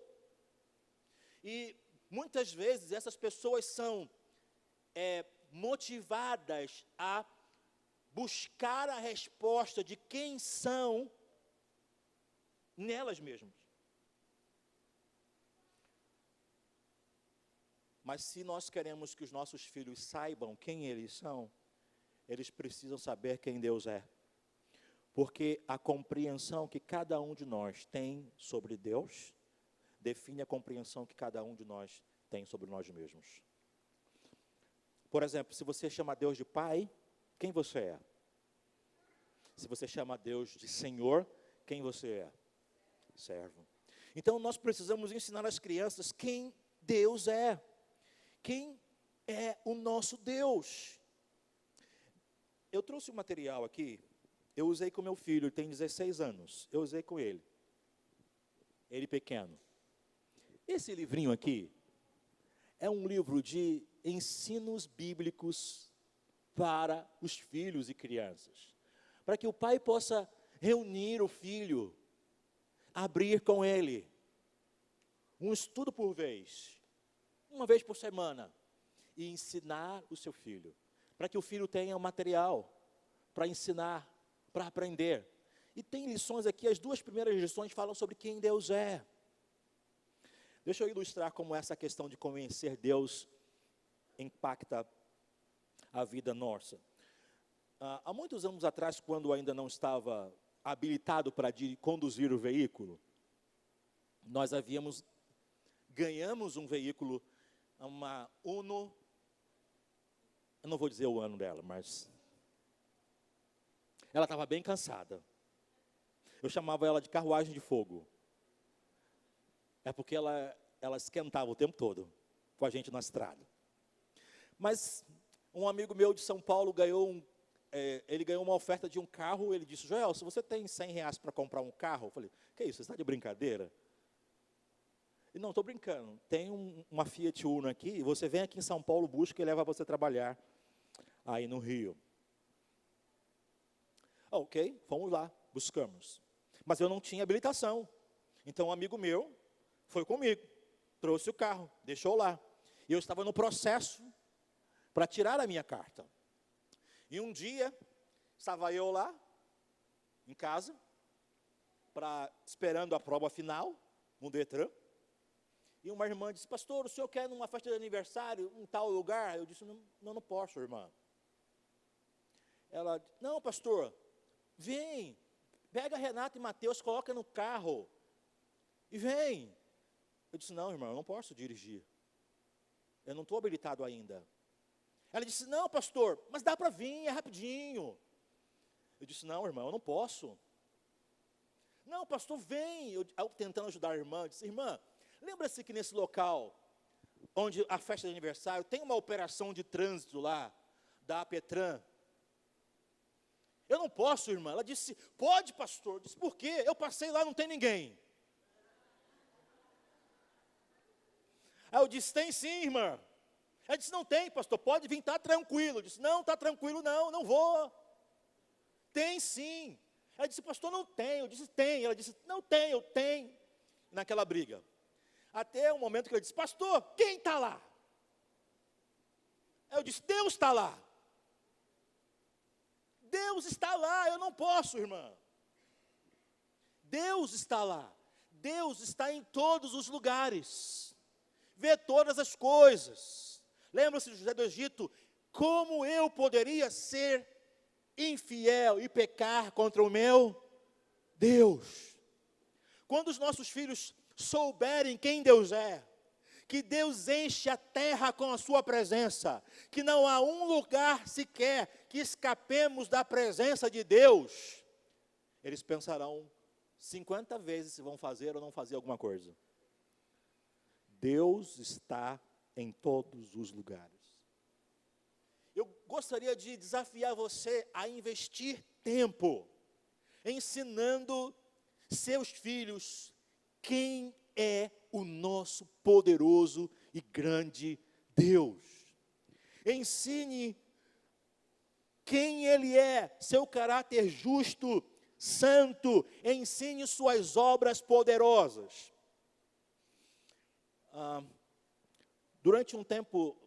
E muitas vezes essas pessoas são motivadas a buscar a resposta de quem são nelas mesmas. Mas se nós queremos que os nossos filhos saibam quem eles são, eles precisam saber quem Deus é. Porque a compreensão que cada um de nós tem sobre Deus, define a compreensão que cada um de nós tem sobre nós mesmos. Por exemplo, se você chama Deus de Pai, quem você é? Se você chama Deus de Senhor, quem você é? Servo. Então nós precisamos ensinar às crianças quem Deus é. Quem é o nosso Deus? Eu trouxe um material aqui, eu usei com meu filho, ele tem 16 anos, eu usei com ele pequeno. Esse livrinho aqui é um livro de ensinos bíblicos para os filhos e crianças, para que o pai possa reunir o filho, abrir com ele, um estudo por vez, uma vez por semana, e ensinar o seu filho, para que o filho tenha um material para ensinar, para aprender. E tem lições aqui, as 2 primeiras lições falam sobre quem Deus é. Deixa eu ilustrar como essa questão de conhecer Deus impacta a vida nossa. Há muitos anos atrás, quando ainda não estava habilitado para conduzir o veículo, nós ganhamos um veículo, uma Uno, eu não vou dizer o ano dela, mas ela estava bem cansada. Eu chamava ela de carruagem de fogo. É porque ela esquentava o tempo todo com a gente na estrada. Mas um amigo meu de São Paulo ele ganhou uma oferta de um carro. Ele disse: Joel, se você tem R$100 para comprar um carro, eu falei: que isso, você está de brincadeira? E não, estou brincando, tem uma Fiat Uno aqui, você vem aqui em São Paulo, busca e leva você trabalhar aí no Rio. Ok, fomos lá, buscamos. Mas eu não tinha habilitação. Então um amigo meu foi comigo, trouxe o carro, deixou lá. E eu estava no processo para tirar a minha carta. E um dia, estava eu lá, em casa, esperando a prova final, no Detran. E uma irmã disse: pastor, o senhor quer numa festa de aniversário, em tal lugar? Eu disse: não posso, irmã. Ela disse: não, pastor, vem, pega Renato e Mateus, coloca no carro, e vem. Eu disse: não, irmã, eu não posso dirigir. Eu não estou habilitado ainda. Ela disse: não, pastor, mas dá para vir, é rapidinho. Eu disse: não, irmã, eu não posso. Não, pastor, vem. Eu tentando ajudar a irmã, eu disse: irmã, lembra-se que nesse local, onde a festa de aniversário, tem uma operação de trânsito lá, da APETRAN. Eu não posso, irmã. Ela disse: pode, pastor. Eu disse: por quê? Eu passei lá, não tem ninguém. Aí eu disse: tem sim, irmã. Ela disse: não tem, pastor, pode vir, está tranquilo. Eu disse: não, está tranquilo não vou. Tem sim. Ela disse: pastor, não tem. Eu disse: tem. Ela disse: não tem, eu tenho. Naquela briga. Até o momento que ela disse: pastor, quem está lá? Eu disse: Deus está lá. Deus está lá, eu não posso, irmã. Deus está lá. Deus está em todos os lugares. Vê todas as coisas. Lembra-se de José do Egito? Como eu poderia ser infiel e pecar contra o meu Deus? Quando os nossos filhos souberem quem Deus é, que Deus enche a terra com a sua presença, que não há um lugar sequer que escapemos da presença de Deus, eles pensarão 50 vezes se vão fazer ou não fazer alguma coisa. Deus está em todos os lugares. Eu gostaria de desafiar você a investir tempo ensinando seus filhos quem é o nosso poderoso e grande Deus. Ensine quem Ele é, seu caráter justo, santo. Ensine suas obras poderosas. Durante um tempo,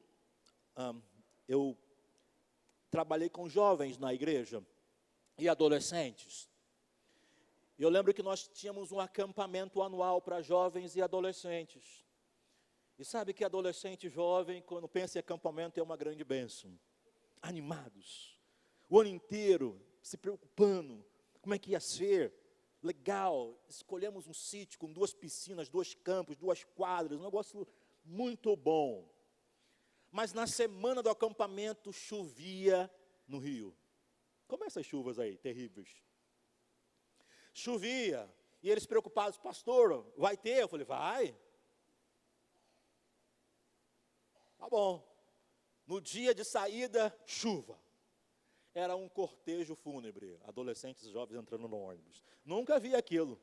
eu trabalhei com jovens na igreja e adolescentes. Eu lembro que nós tínhamos um acampamento anual para jovens e adolescentes. E sabe que adolescente e jovem, quando pensa em acampamento, é uma grande bênção. Animados, o ano inteiro, se preocupando, como é que ia ser, legal. Escolhemos um sítio com 2 piscinas, 2 campos, 2 quadras, um negócio muito bom. Mas na semana do acampamento chovia no Rio. Como essas chuvas aí, terríveis. Chovia, e eles preocupados: pastor, vai ter? Eu falei: vai. Tá bom. No dia de saída, chuva. Era um cortejo fúnebre, adolescentes e jovens entrando no ônibus. Nunca vi aquilo.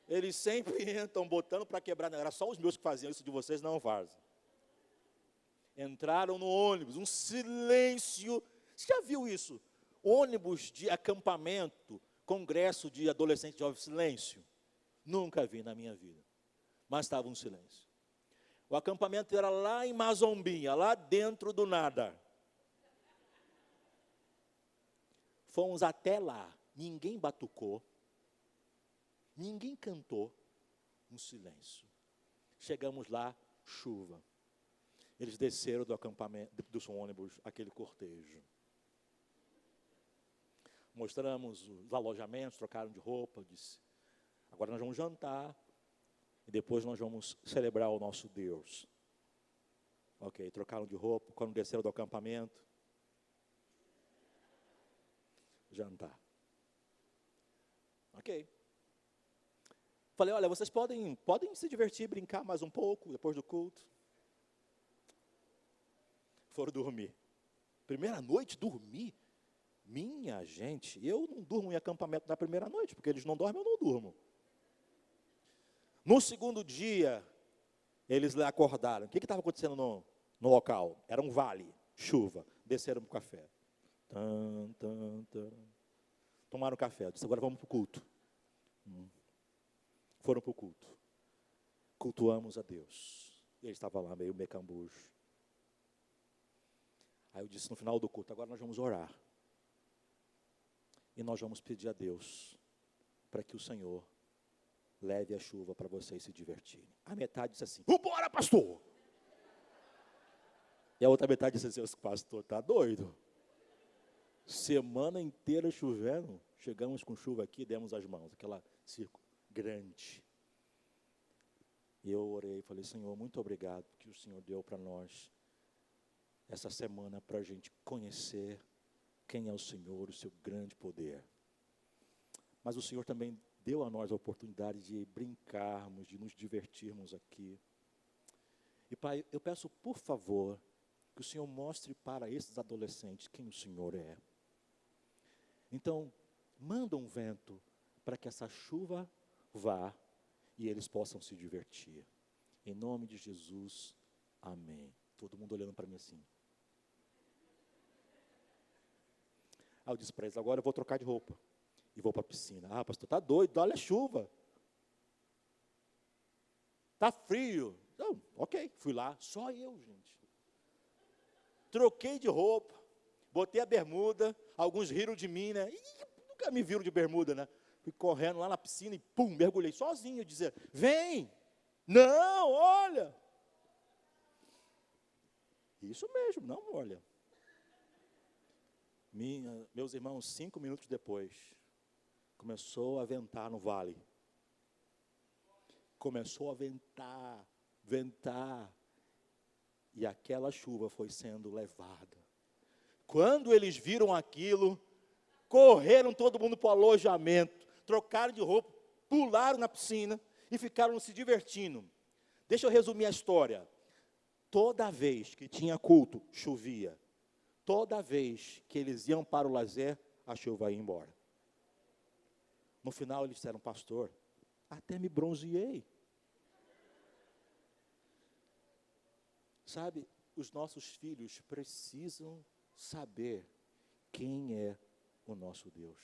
Eles sempre entram botando para quebrar. Era só os meus que faziam isso, de vocês não fazem. Entraram no ônibus, um silêncio. Você já viu isso? Ônibus de acampamento, congresso de adolescentes jovens, silêncio. Nunca vi na minha vida. Mas estava um silêncio. O acampamento era lá em Mazombinha, lá dentro do nada. Fomos até lá. Ninguém batucou. Ninguém cantou. Um silêncio. Chegamos lá, chuva. Eles desceram do acampamento, dos ônibus, aquele cortejo. mostramos os alojamentos, trocaram de roupa, disse, agora nós vamos jantar, e depois nós vamos celebrar o nosso Deus. Ok, trocaram de roupa, quando desceram do acampamento, jantar. Ok. Falei, olha, vocês podem se divertir, brincar mais um pouco, depois do culto. Foram dormir. Primeira noite, dormir? Minha gente, eu não durmo em acampamento na primeira noite, porque eles não dormem, eu não durmo. No segundo dia, eles lá acordaram. O que estava acontecendo no local? Era um vale, chuva. Desceram para o café. Tomaram café. Eu disse, agora vamos para o culto. Foram para o culto. Cultuamos a Deus. E ele estava lá, meio mecambujo. Aí eu disse no final do culto, agora nós vamos orar. E nós vamos pedir a Deus para que o Senhor leve a chuva para vocês se divertirem. A metade disse assim, vambora, pastor! E a outra metade disse assim, pastor, está doido? Semana inteira chovendo, chegamos com chuva aqui, demos as mãos, aquela círculo grande. E eu orei e falei, Senhor, muito obrigado, porque o Senhor deu para nós essa semana para a gente conhecer quem é o Senhor, o seu grande poder. Mas o Senhor também deu a nós a oportunidade de brincarmos, de nos divertirmos aqui. E Pai, eu peço por favor, que o Senhor mostre para esses adolescentes quem o Senhor é. Então, manda um vento para que essa chuva vá e eles possam se divertir. Em nome de Jesus, amém. Todo mundo olhando para mim assim. Aí eu disse para eles, agora eu vou trocar de roupa. E vou para a piscina. Ah, pastor, está doido, olha a chuva. Está frio. Então, ok, fui lá, só eu, gente. Troquei de roupa, botei a bermuda, alguns riram de mim, né? Nunca me viram de bermuda, né? Fui correndo lá na piscina e pum, mergulhei sozinho, dizer, vem, não, olha. Isso mesmo, não olha. Meus irmãos, 5 minutos depois, começou a ventar no vale. Começou a ventar. E aquela chuva foi sendo levada. Quando eles viram aquilo, correram todo mundo para o alojamento, trocaram de roupa, pularam na piscina e ficaram se divertindo. Deixa eu resumir a história. Toda vez que tinha culto, chovia. Toda vez que eles iam para o lazer, a chuva ia embora. No final eles disseram, pastor, até me bronzeei. Sabe, os nossos filhos precisam saber quem é o nosso Deus.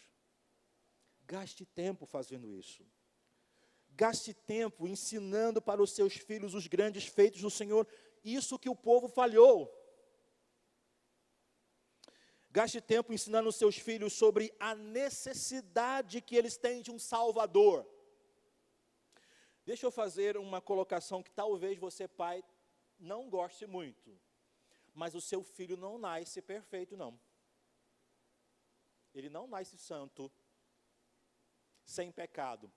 Gaste tempo fazendo isso. Gaste tempo ensinando para os seus filhos os grandes feitos do Senhor. Isso que o povo falhou. Gaste tempo ensinando os seus filhos sobre a necessidade que eles têm de um Salvador. Deixa eu fazer uma colocação que talvez você, pai, não goste muito. Mas o seu filho não nasce perfeito, não. Ele não nasce santo, sem pecado.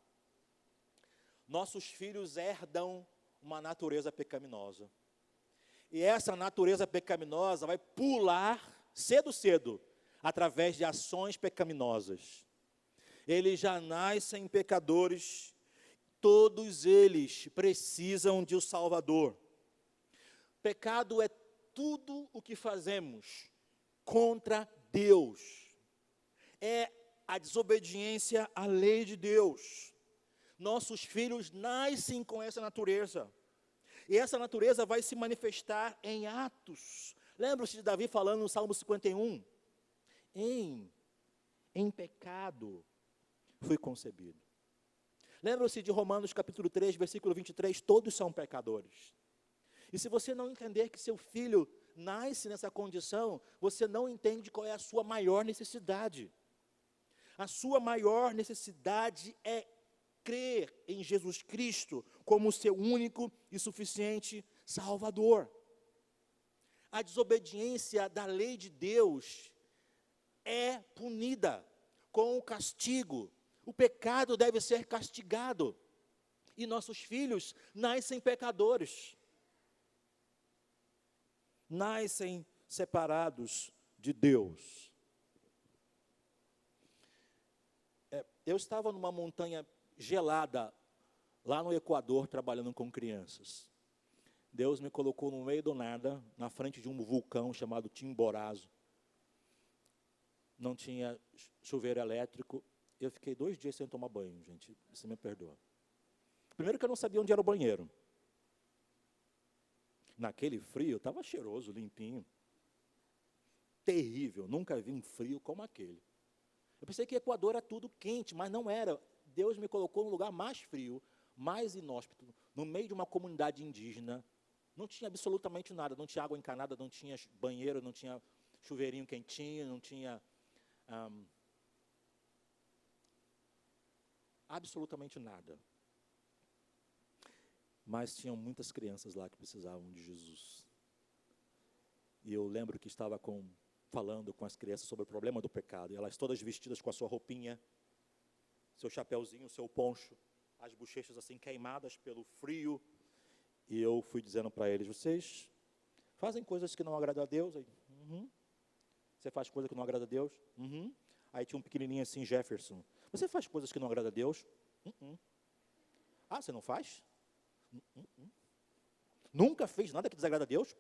Nossos filhos herdam uma natureza pecaminosa. E essa natureza pecaminosa vai pular cedo, através de ações pecaminosas. Eles já nascem pecadores, todos eles precisam de um Salvador. Pecado é tudo o que fazemos contra Deus. É a desobediência à lei de Deus. Nossos filhos nascem com essa natureza. E essa natureza vai se manifestar em atos. Lembra-se de Davi falando no Salmo 51? Em pecado fui concebido. Lembra-se de Romanos capítulo 3, versículo 23? Todos são pecadores. E se você não entender que seu filho nasce nessa condição, você não entende qual é a sua maior necessidade. A sua maior necessidade é crer em Jesus Cristo como o seu único e suficiente Salvador. A desobediência da lei de Deus é punida com o castigo. O pecado deve ser castigado. E nossos filhos nascem pecadores. Nascem separados de Deus. Eu estava numa montanha gelada, lá no Equador, trabalhando com crianças. Deus me colocou no meio do nada, na frente de um vulcão chamado Chimborazo. Não tinha chuveiro elétrico. Eu fiquei 2 dias sem tomar banho, gente. Você me perdoa. Primeiro que eu não sabia onde era o banheiro. Naquele frio, estava cheiroso, limpinho. Terrível. Nunca vi um frio como aquele. Eu pensei que Equador era tudo quente, mas não era. Deus me colocou no lugar mais frio, mais inóspito, no meio de uma comunidade indígena. Não tinha absolutamente nada. Não tinha água encanada, não tinha banheiro, não tinha chuveirinho quentinho, não tinha absolutamente nada. Mas tinham muitas crianças lá que precisavam de Jesus. E eu lembro que estava falando com as crianças sobre o problema do pecado. E elas todas vestidas com a sua roupinha, seu chapéuzinho, seu poncho, as bochechas assim queimadas pelo frio. E eu fui dizendo para eles: vocês fazem coisas que não agradam a Deus? Aí, Você faz coisa que não agrada a Deus? Aí tinha um pequenininho assim, Jefferson. Você faz coisas que não agradam a Deus? Ah, você não faz? Nunca fez nada que desagrada a Deus?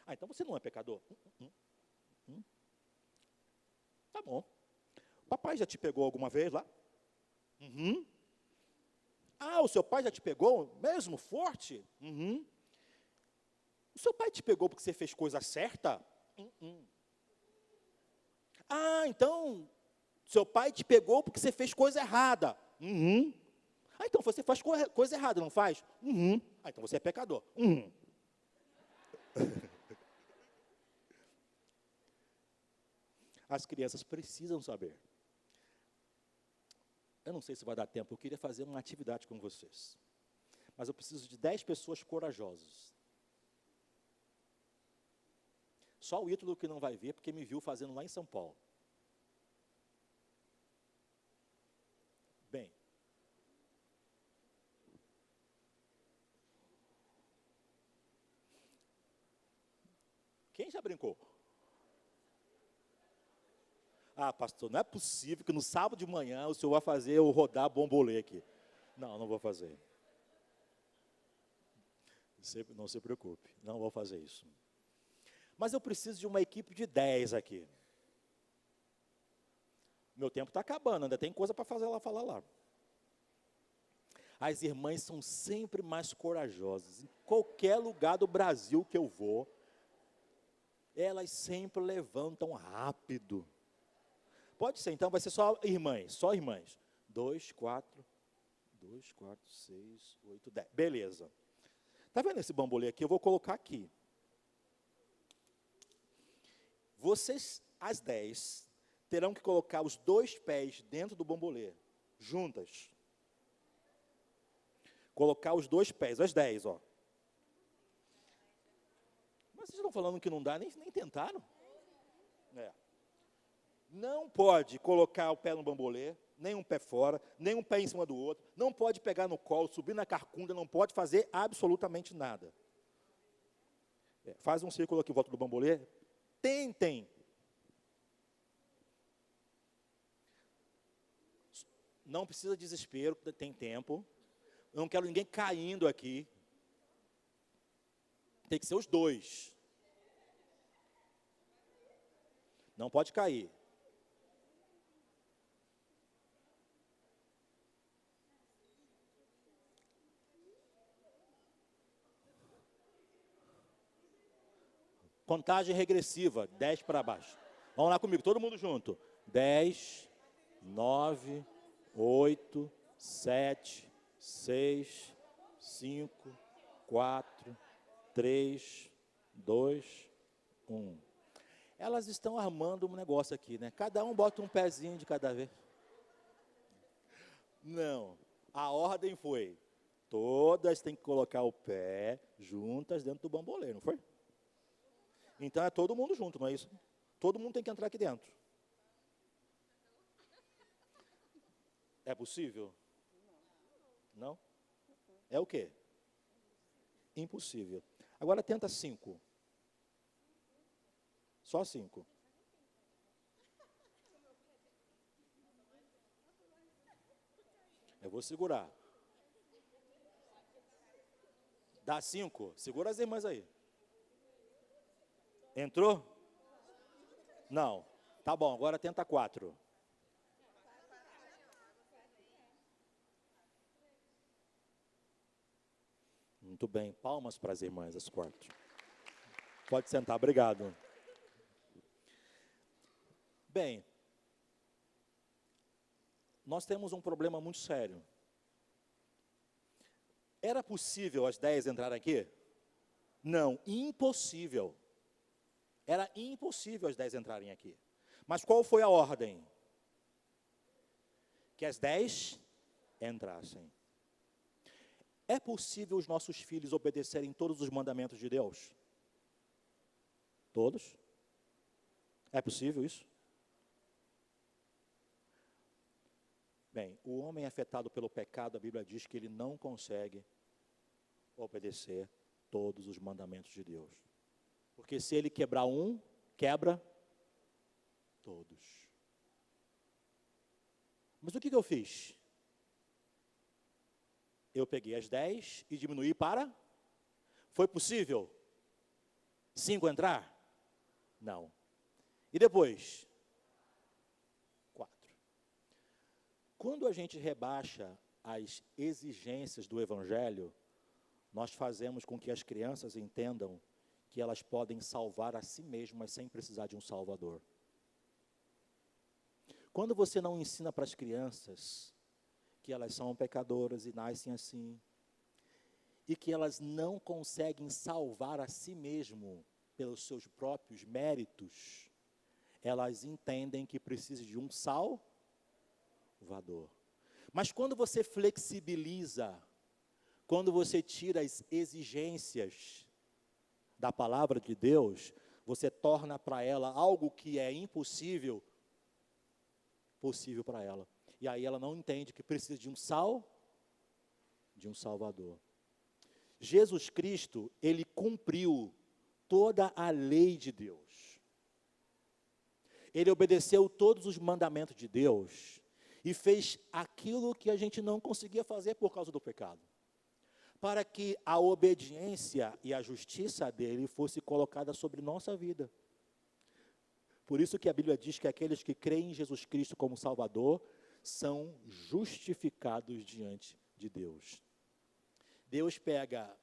Ah, então você não é pecador? Tá bom. Papai já te pegou alguma vez lá? Ah, o seu pai já te pegou? Mesmo forte? O seu pai te pegou porque você fez coisa certa? Ah, então, seu pai te pegou porque você fez coisa errada? Ah, então você faz coisa errada, não faz? Ah, então você é pecador. As crianças precisam saber. Eu não sei se vai dar tempo, eu queria fazer uma atividade com vocês. Mas eu preciso de 10 pessoas corajosas. Só o Ítalo que não vai ver, porque me viu fazendo lá em São Paulo. Bem. Quem já brincou? Ah, pastor, não é possível que no sábado de manhã o senhor vai fazer eu rodar bombolê aqui. Não, não vou fazer. Não se preocupe, não vou fazer isso. Mas eu preciso de uma equipe de 10 aqui. Meu tempo está acabando, ainda tem coisa para fazer lá, falar lá. As irmãs são sempre mais corajosas. Em qualquer lugar do Brasil que eu vou, elas sempre levantam rápido. Pode ser, então vai ser só irmãs, só irmãs. 2, 4, 6, 8, 10. Beleza. Está vendo esse bambolê aqui? Eu vou colocar aqui. Vocês, as 10, terão que colocar os 2 pés dentro do bambolê, juntas. Colocar os 2 pés, as 10, ó. Mas vocês estão falando que não dá, nem tentaram? Não pode colocar o pé no bambolê, nem um pé fora, nem um pé em cima do outro, não pode pegar no colo, subir na carcunda, não pode fazer absolutamente nada. Faz um círculo aqui em volta do bambolê, tentem. Não precisa de desespero, tem tempo. Eu não quero ninguém caindo aqui. Tem que ser os 2. Não pode cair. Contagem regressiva, 10 para baixo. Vamos lá comigo, todo mundo junto. 10, 9, 8, 7, 6, 5, 4, 3, 2, 1. Elas estão armando um negócio aqui, né? Cada um bota um pezinho de cada vez. Não, a ordem foi, todas têm que colocar o pé juntas dentro do bambolê, não foi? Então é todo mundo junto, não é isso? Todo mundo tem que entrar aqui dentro. É possível? Não? É o quê? Impossível. Agora tenta 5. Só 5. Eu vou segurar. Dá 5. Segura as irmãs aí. Entrou? Não. Tá bom, agora tenta 4. Muito bem. Palmas para as irmãs, as 4. Pode sentar, obrigado. Bem, nós temos um problema muito sério. Era possível as 10 entrarem aqui? Não, impossível. Era impossível as 10 entrarem aqui. Mas qual foi a ordem? Que as 10 entrassem. É possível os nossos filhos obedecerem todos os mandamentos de Deus? Todos? É possível isso? Bem, o homem afetado pelo pecado, a Bíblia diz que ele não consegue obedecer todos os mandamentos de Deus. Porque se ele quebrar um, quebra todos. Mas o que eu fiz? Eu peguei as 10 e diminuí para? Foi possível 5 entrar? Não. E depois? 4. Quando a gente rebaixa as exigências do Evangelho, nós fazemos com que as crianças entendam que elas podem salvar a si mesmas sem precisar de um Salvador. Quando você não ensina para as crianças que elas são pecadoras e nascem assim, e que elas não conseguem salvar a si mesmo pelos seus próprios méritos, elas entendem que precisam de um Salvador. Mas quando você flexibiliza, quando você tira as exigências da palavra de Deus, você torna para ela algo que é impossível, possível para ela. E aí ela não entende que precisa de um Salvador. Jesus Cristo, ele cumpriu toda a lei de Deus. Ele obedeceu todos os mandamentos de Deus e fez aquilo que a gente não conseguia fazer por causa do pecado, para que a obediência e a justiça dele fosse colocada sobre nossa vida. Por isso que a Bíblia diz que aqueles que creem em Jesus Cristo como Salvador são justificados diante de Deus. Deus pega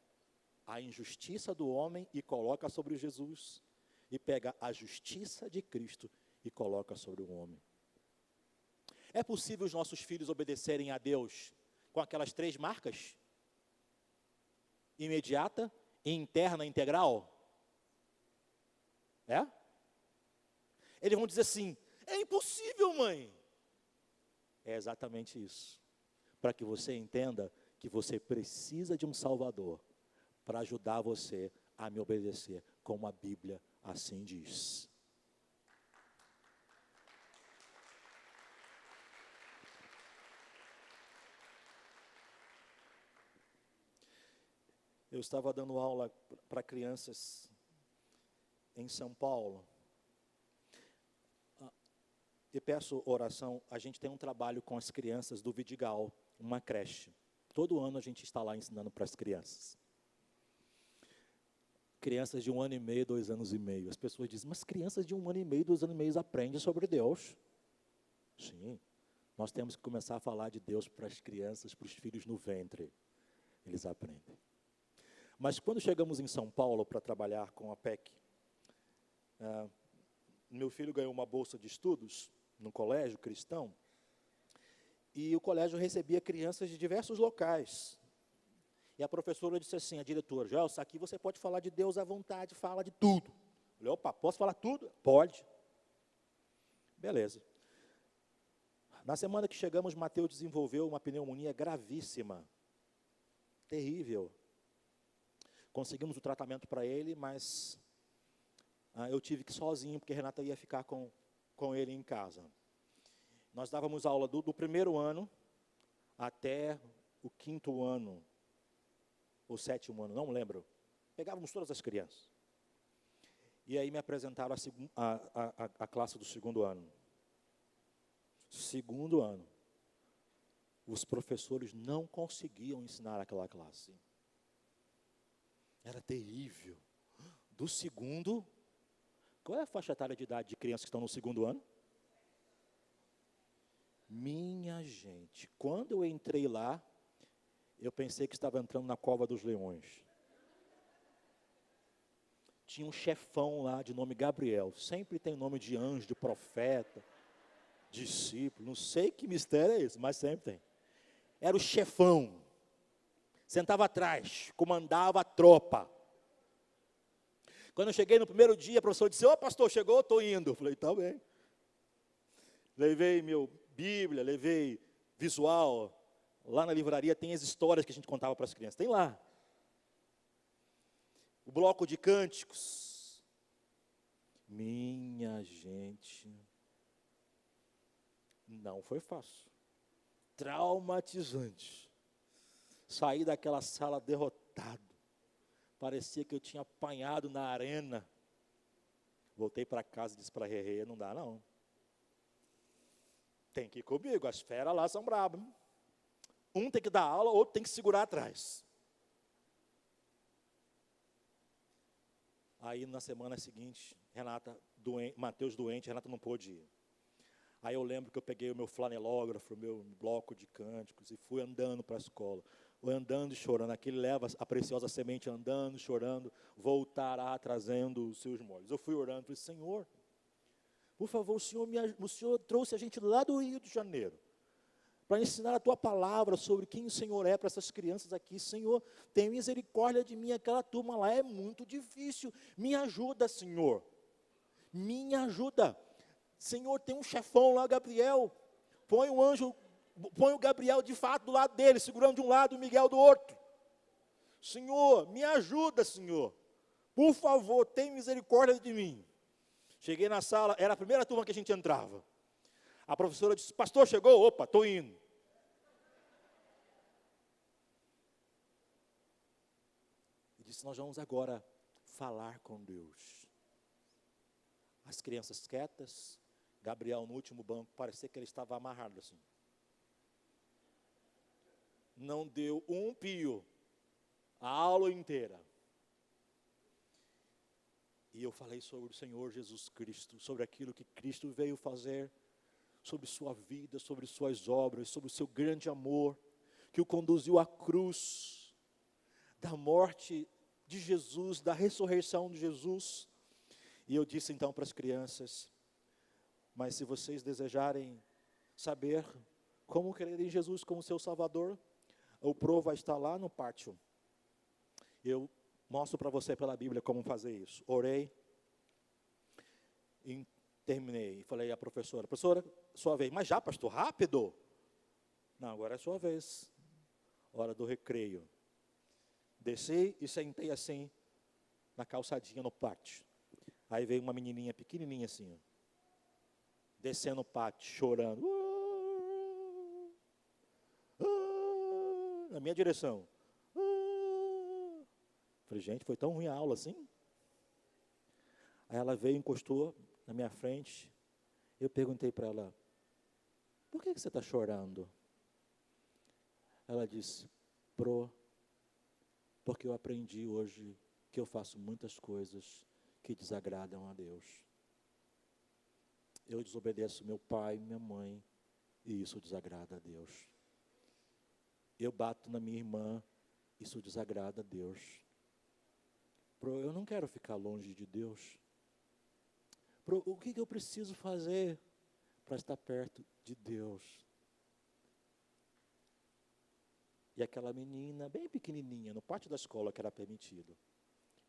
a injustiça do homem e coloca sobre Jesus, e pega a justiça de Cristo e coloca sobre o homem. É possível os nossos filhos obedecerem a Deus com aquelas 3 marcas? Imediata, interna, integral? É? Eles vão dizer assim: é impossível, mãe. É exatamente isso. Para que você entenda que você precisa de um Salvador para ajudar você a me obedecer, como a Bíblia assim diz. Eu estava dando aula para crianças em São Paulo. E peço oração, a gente tem um trabalho com as crianças do Vidigal, uma creche. Todo ano a gente está lá ensinando para as crianças. Crianças de 1 ano e meio, 2 anos e meio. As pessoas dizem, mas crianças de 1 ano e meio, 2 anos e meio aprendem sobre Deus. Sim, nós temos que começar a falar de Deus para as crianças, para os filhos no ventre. Eles aprendem. Mas quando chegamos em São Paulo para trabalhar com a PEC, meu filho ganhou uma bolsa de estudos no colégio cristão, e o colégio recebia crianças de diversos locais. E a professora disse assim, a diretora, Joel, aqui você pode falar de Deus à vontade, fala de tudo. Eu falei, opa, posso falar tudo? Pode. Beleza. Na semana que chegamos, Mateus desenvolveu uma pneumonia gravíssima, terrível. Conseguimos o tratamento para ele, mas eu tive que ir sozinho, porque a Renata ia ficar com ele em casa. Nós dávamos aula do primeiro ano até o 5º ano, ou 7º ano, não lembro. Pegávamos todas as crianças. E aí me apresentaram a classe do 2º ano. 2º ano. Os professores não conseguiam ensinar aquela classe. Era terrível. Do 2º, qual é a faixa etária de idade de crianças que estão no 2º ano? Minha gente, quando eu entrei lá, eu pensei que estava entrando na cova dos leões. Tinha um chefão lá de nome Gabriel. Sempre tem nome de anjo, de profeta, discípulo. Não sei que mistério é esse, mas sempre tem. Era o chefão. Sentava atrás, comandava a tropa. Quando eu cheguei no primeiro dia, o professor disse: ô pastor, chegou? Estou indo. Eu falei: tá bem. Levei meu Bíblia, levei visual. Lá na livraria tem as histórias que a gente contava para as crianças. Tem lá. O bloco de cânticos. Minha gente, não foi fácil. Traumatizante. Saí daquela sala derrotado. Parecia que eu tinha apanhado na arena. Voltei para casa e disse para a Rerê: não dá não. Tem que ir comigo, as feras lá são bravas. Um tem que dar aula, outro tem que segurar atrás. Aí na semana seguinte, Mateus doente, Renata não pôde ir. Aí eu lembro que eu peguei o meu flanelógrafo, o meu bloco de cânticos e fui andando para a escola. Andando e chorando, aquele leva a preciosa semente, andando, chorando, voltará trazendo os seus molhos. Eu fui orando, falei: Senhor, por favor, o Senhor trouxe a gente lá do Rio de Janeiro para ensinar a Tua palavra sobre quem o Senhor é para essas crianças aqui. Senhor, tem misericórdia de mim, aquela turma lá é muito difícil. Me ajuda, Senhor. Me ajuda. Senhor, tem um chefão lá, Gabriel. Põe o Gabriel de fato do lado dele, segurando de um lado e o Miguel do outro. Senhor, me ajuda, Senhor. Por favor, tem misericórdia de mim. Cheguei na sala, era a primeira turma que a gente entrava. A professora disse: pastor, chegou? Opa, estou indo. E disse: nós vamos agora falar com Deus. As crianças quietas, Gabriel no último banco, parecia que ele estava amarrado assim. Não deu um pio, a aula inteira. E eu falei sobre o Senhor Jesus Cristo, sobre aquilo que Cristo veio fazer, sobre sua vida, sobre suas obras, sobre o seu grande amor, que o conduziu à cruz, da morte de Jesus, da ressurreição de Jesus. E eu disse então para as crianças: mas se vocês desejarem saber como crer em Jesus como seu Salvador, o Pro vai estar lá no pátio. Eu mostro para você pela Bíblia como fazer isso. Orei e terminei. Falei à professora: professora, sua vez. Mas já, pastor, rápido? Não, agora é sua vez. Hora do recreio. Desci e sentei assim, na calçadinha no pátio. Aí veio uma menininha pequenininha assim, ó, descendo o pátio, chorando. Na minha direção. Falei: gente, foi tão ruim a aula assim? Aí ela veio, encostou na minha frente. Eu perguntei para ela: por que você está chorando? Ela disse: porque eu aprendi hoje que eu faço muitas coisas que desagradam a Deus. Eu desobedeço meu pai e minha mãe, e isso desagrada a Deus. Eu bato na minha irmã, isso desagrada a Deus. Eu não quero ficar longe de Deus. O que eu preciso fazer para estar perto de Deus? E aquela menina, bem pequenininha, no pátio da escola que era permitido,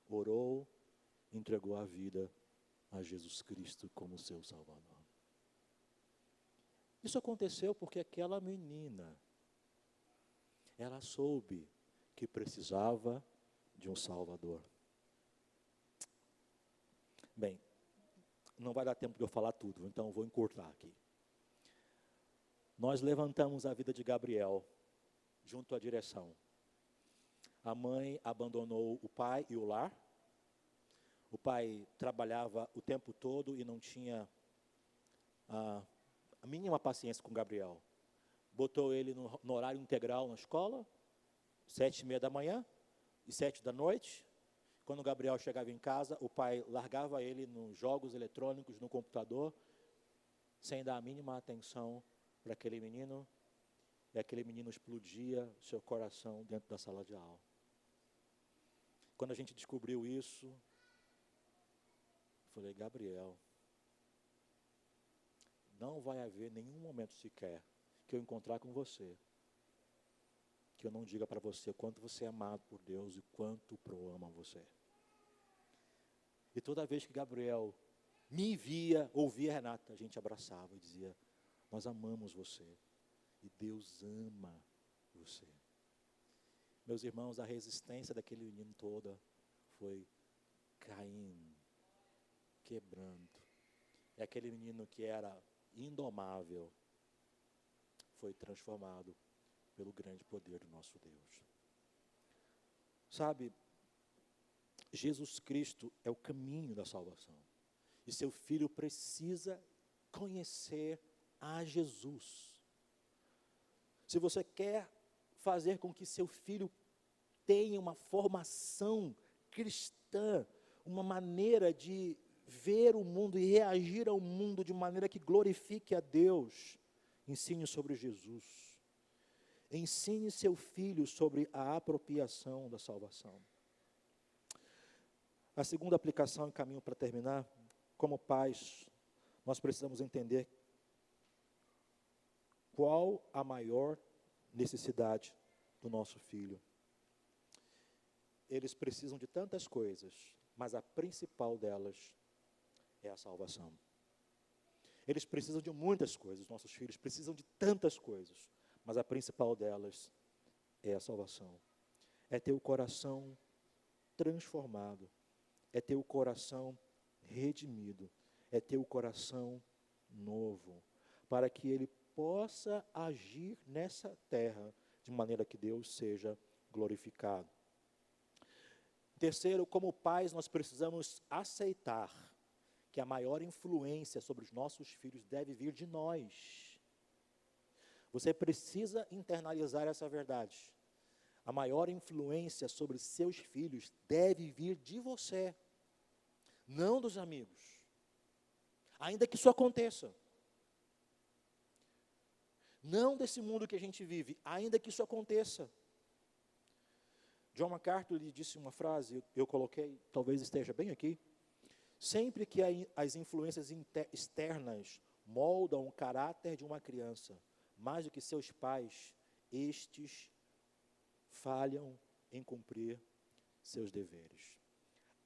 orou, entregou a vida a Jesus Cristo como seu Salvador. Isso aconteceu porque aquela menina, ela soube que precisava de um Salvador. Bem, não vai dar tempo de eu falar tudo, então eu vou encurtar aqui. Nós levantamos a vida de Gabriel junto à direção. A mãe abandonou o pai e o lar. O pai trabalhava o tempo todo e não tinha a mínima paciência com Gabriel. Botou ele no horário integral na escola, 7h30 da manhã e 7 da noite. Quando Gabriel chegava em casa, o pai largava ele nos jogos eletrônicos, no computador, sem dar a mínima atenção para aquele menino. E aquele menino explodia seu coração dentro da sala de aula. Quando a gente descobriu isso, eu falei, Gabriel, não vai haver nenhum momento sequer que eu encontrar com você, que eu não diga para você o quanto você é amado por Deus e quanto o Pro ama você. E toda vez que Gabriel me via, ouvia Renata, a gente abraçava e dizia, nós amamos você e Deus ama você. Meus irmãos, a resistência daquele menino toda foi caindo, quebrando. E aquele menino que era indomável foi transformado pelo grande poder do nosso Deus. Sabe, Jesus Cristo é o caminho da salvação. E seu filho precisa conhecer a Jesus. Se você quer fazer com que seu filho tenha uma formação cristã, uma maneira de ver o mundo e reagir ao mundo de maneira que glorifique a Deus, ensine sobre Jesus. Ensine seu filho sobre a apropriação da salvação. A segunda aplicação, em caminho para terminar, como pais, nós precisamos entender qual a maior necessidade do nosso filho. Eles precisam de tantas coisas, mas a principal delas é a salvação. Eles precisam de muitas coisas, nossos filhos precisam de tantas coisas, mas a principal delas é a salvação. É ter o coração transformado, é ter o coração redimido, é ter o coração novo, para que ele possa agir nessa terra de maneira que Deus seja glorificado. Terceiro, como pais, nós precisamos aceitar que a maior influência sobre os nossos filhos deve vir de nós. Você precisa internalizar essa verdade. A maior influência sobre seus filhos deve vir de você, não dos amigos. Ainda que isso aconteça. Não desse mundo que a gente vive, ainda que isso aconteça. John MacArthur lhe disse uma frase, eu coloquei, talvez esteja bem aqui. Sempre que as influências externas moldam o caráter de uma criança, mais do que seus pais, estes falham em cumprir seus deveres.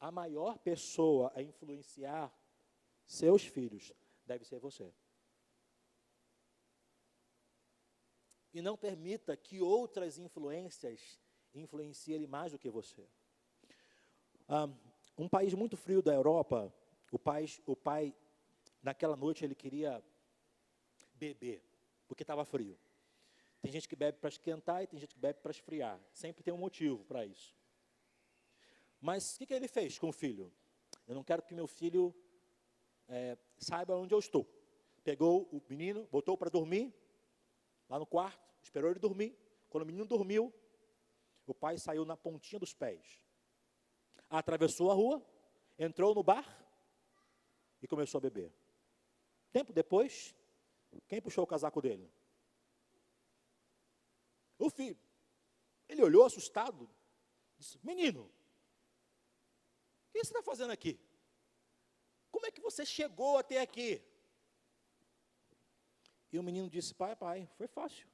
A maior pessoa a influenciar seus filhos deve ser você. E não permita que outras influências influenciem ele mais do que você. Um país muito frio da Europa, o pai, naquela noite, ele queria beber, porque estava frio. Tem gente que bebe para esquentar e tem gente que bebe para esfriar. Sempre tem um motivo para isso. Mas o que ele fez com o filho? Eu não quero que meu filho saiba onde eu estou. Pegou o menino, botou para dormir, lá no quarto, esperou ele dormir. Quando o menino dormiu, o pai saiu na pontinha dos pés. Atravessou a rua, entrou no bar e começou a beber. Tempo depois, quem puxou o casaco dele? O filho. Ele olhou assustado, disse, menino, o que você está fazendo aqui? Como é que você chegou até aqui? E o menino disse, pai, foi fácil.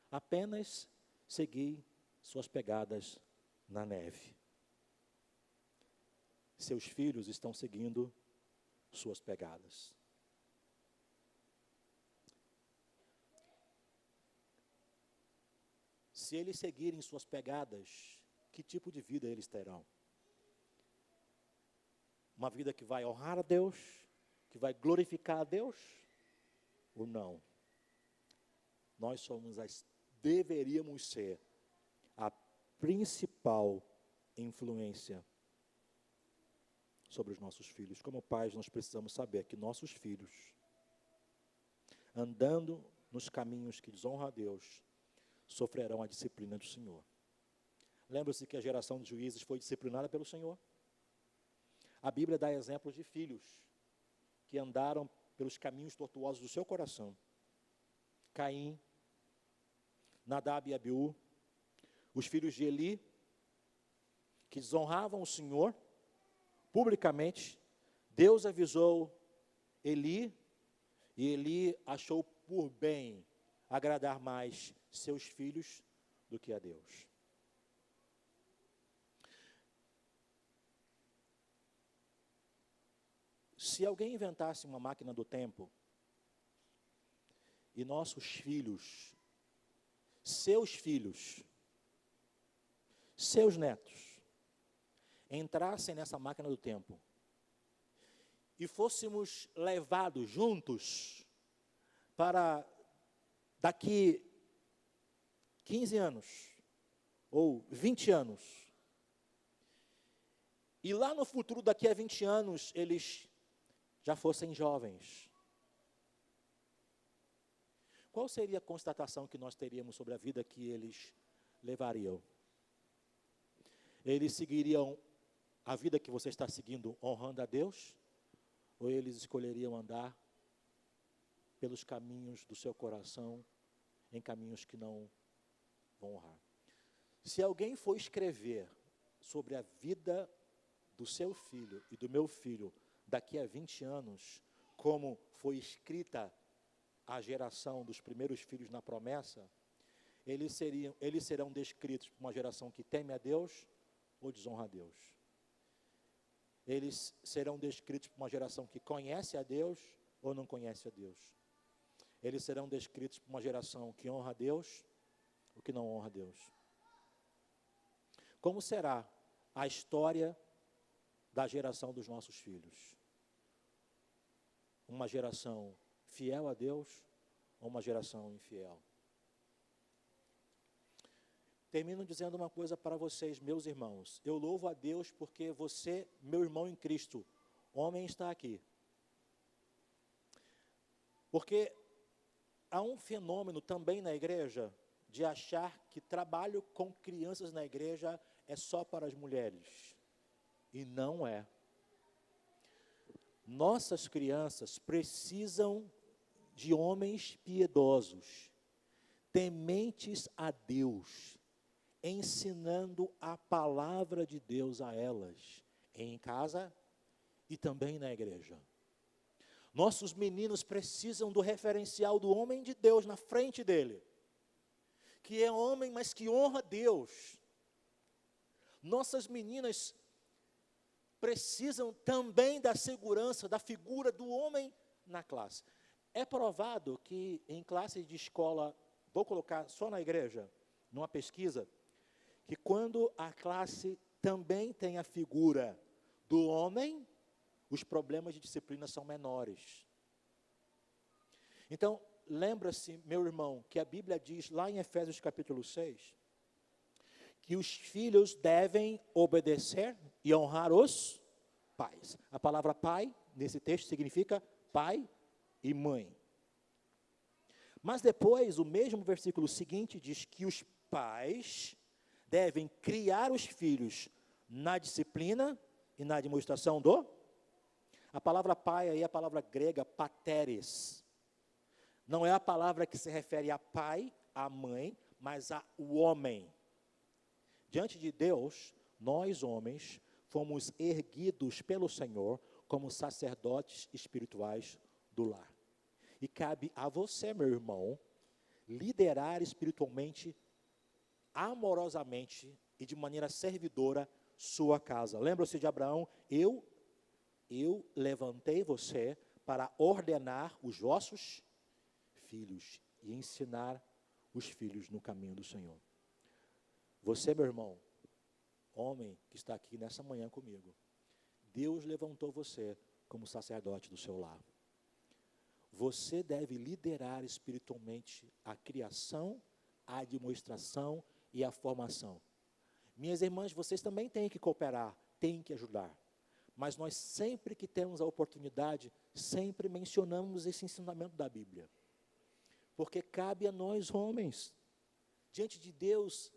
Apenas segui suas pegadas na neve. Seus filhos estão seguindo suas pegadas. Se eles seguirem suas pegadas, que tipo de vida eles terão? Uma vida que vai honrar a Deus, que vai glorificar a Deus? Ou não? Nós somos as deveríamos ser a principal influência sobre os nossos filhos. Como pais, nós precisamos saber que nossos filhos, andando nos caminhos que desonram a Deus, sofrerão a disciplina do Senhor. Lembra-se que a geração de juízes foi disciplinada pelo Senhor? A Bíblia dá exemplos de filhos que andaram pelos caminhos tortuosos do seu coração. Caim, Nadab e Abiú, os filhos de Eli, que desonravam o Senhor publicamente. Deus avisou Eli, e Eli achou por bem agradar mais seus filhos do que a Deus. Se alguém inventasse uma máquina do tempo e nossos filhos, seus netos, entrassem nessa máquina do tempo e fôssemos levados juntos para daqui 15 anos ou 20 anos, e lá no futuro, daqui a 20 anos, eles já fossem jovens, qual seria a constatação que nós teríamos sobre a vida que eles levariam? Eles seguiriam a vida que você está seguindo honrando a Deus? Ou eles escolheriam andar pelos caminhos do seu coração, em caminhos que não vão honrar? Se alguém for escrever sobre a vida do seu filho e do meu filho daqui a 20 anos, como foi escrita a geração dos primeiros filhos na promessa, eles serão descritos por uma geração que teme a Deus ou desonra a Deus. Eles serão descritos por uma geração que conhece a Deus ou não conhece a Deus. Eles serão descritos por uma geração que honra a Deus ou que não honra a Deus. Como será a história da geração dos nossos filhos? Uma geração fiel a Deus ou uma geração infiel? Termino dizendo uma coisa para vocês, meus irmãos. Eu louvo a Deus porque você, meu irmão em Cristo, homem, está aqui. Porque há um fenômeno também na igreja de achar que trabalho com crianças na igreja é só para as mulheres. E não é. Nossas crianças precisam de homens piedosos, tementes a Deus, ensinando a palavra de Deus a elas, em casa e também na igreja. Nossos meninos precisam do referencial do homem de Deus na frente dele, que é homem, mas que honra Deus. Nossas meninas precisam também da segurança, da figura do homem na classe. É provado que em classes de escola, vou colocar só na igreja, numa pesquisa, que quando a classe também tem a figura do homem, os problemas de disciplina são menores. Então, lembra-se, meu irmão, que a Bíblia diz lá em Efésios capítulo 6, que os filhos devem obedecer e honrar os pais. A palavra pai, nesse texto, significa pai e mãe. Mas depois, o mesmo versículo seguinte diz que os pais devem criar os filhos na disciplina e na admoestação do... A palavra pai aí é a palavra grega pateres. Não é a palavra que se refere a pai, a mãe, mas ao homem. Diante de Deus, nós homens fomos erguidos pelo Senhor como sacerdotes espirituais do lar. E cabe a você, meu irmão, liderar espiritualmente, amorosamente e de maneira servidora sua casa. Lembra-se de Abraão? Eu levantei você para ordenar os vossos filhos e ensinar os filhos no caminho do Senhor. Você, meu irmão, homem que está aqui nessa manhã comigo, Deus levantou você como sacerdote do seu lar. Você deve liderar espiritualmente a criação a administração e a formação. Minhas irmãs, vocês também têm que cooperar, têm que ajudar. Mas nós sempre que temos a oportunidade, sempre mencionamos esse ensinamento da Bíblia. Porque cabe a nós, homens, diante de Deus,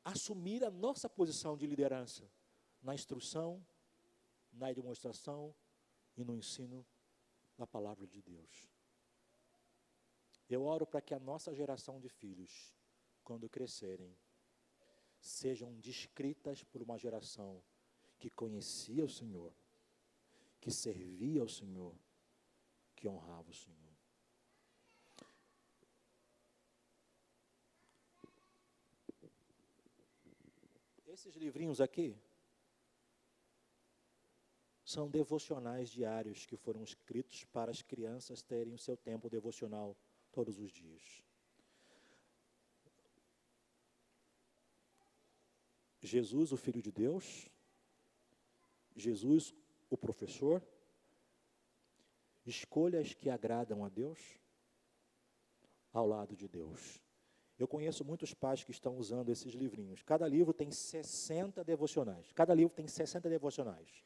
assumir a nossa posição de liderança na instrução, na demonstração e no ensino da palavra de Deus. Eu oro para que a nossa geração de filhos, quando crescerem, sejam descritas por uma geração que conhecia o Senhor, que servia ao Senhor, que honrava o Senhor. Esses livrinhos aqui são devocionais diários que foram escritos para as crianças terem o seu tempo devocional todos os dias. Jesus, o Filho de Deus, Jesus, o professor, escolhas que agradam a Deus, ao lado de Deus. Eu conheço muitos pais que estão usando esses livrinhos. Cada livro tem 60 devocionais. Cada livro tem 60 devocionais.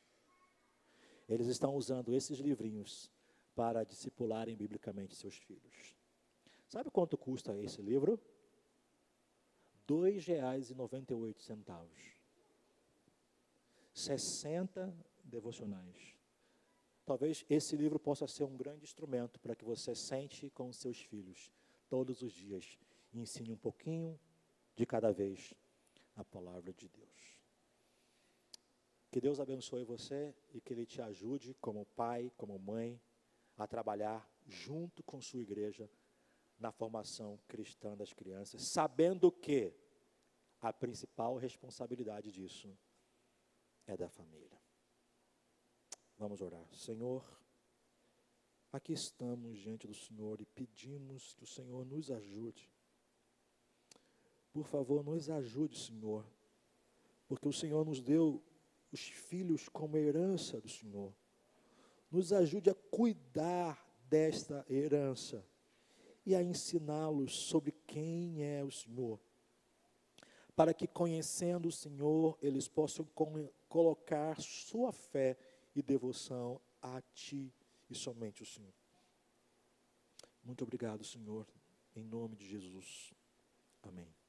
Eles estão usando esses livrinhos para discipularem biblicamente seus filhos. Sabe quanto custa esse livro? R$ 2,98. 60 devocionais. Talvez esse livro possa ser um grande instrumento para que você sente com os seus filhos todos os dias e ensine um pouquinho de cada vez a palavra de Deus. Que Deus abençoe você e que Ele te ajude como pai, como mãe, a trabalhar junto com sua igreja na formação cristã das crianças, sabendo que a principal responsabilidade disso é da família. Vamos orar. Senhor, aqui estamos diante do Senhor e pedimos que o Senhor nos ajude. Por favor, nos ajude, Senhor, porque o Senhor nos deu os filhos como herança do Senhor. Nos ajude a cuidar desta herança e a ensiná-los sobre quem é o Senhor, para que, conhecendo o Senhor, eles possam colocar sua fé e devoção a Ti e somente o Senhor. Muito obrigado, Senhor, em nome de Jesus. Amém.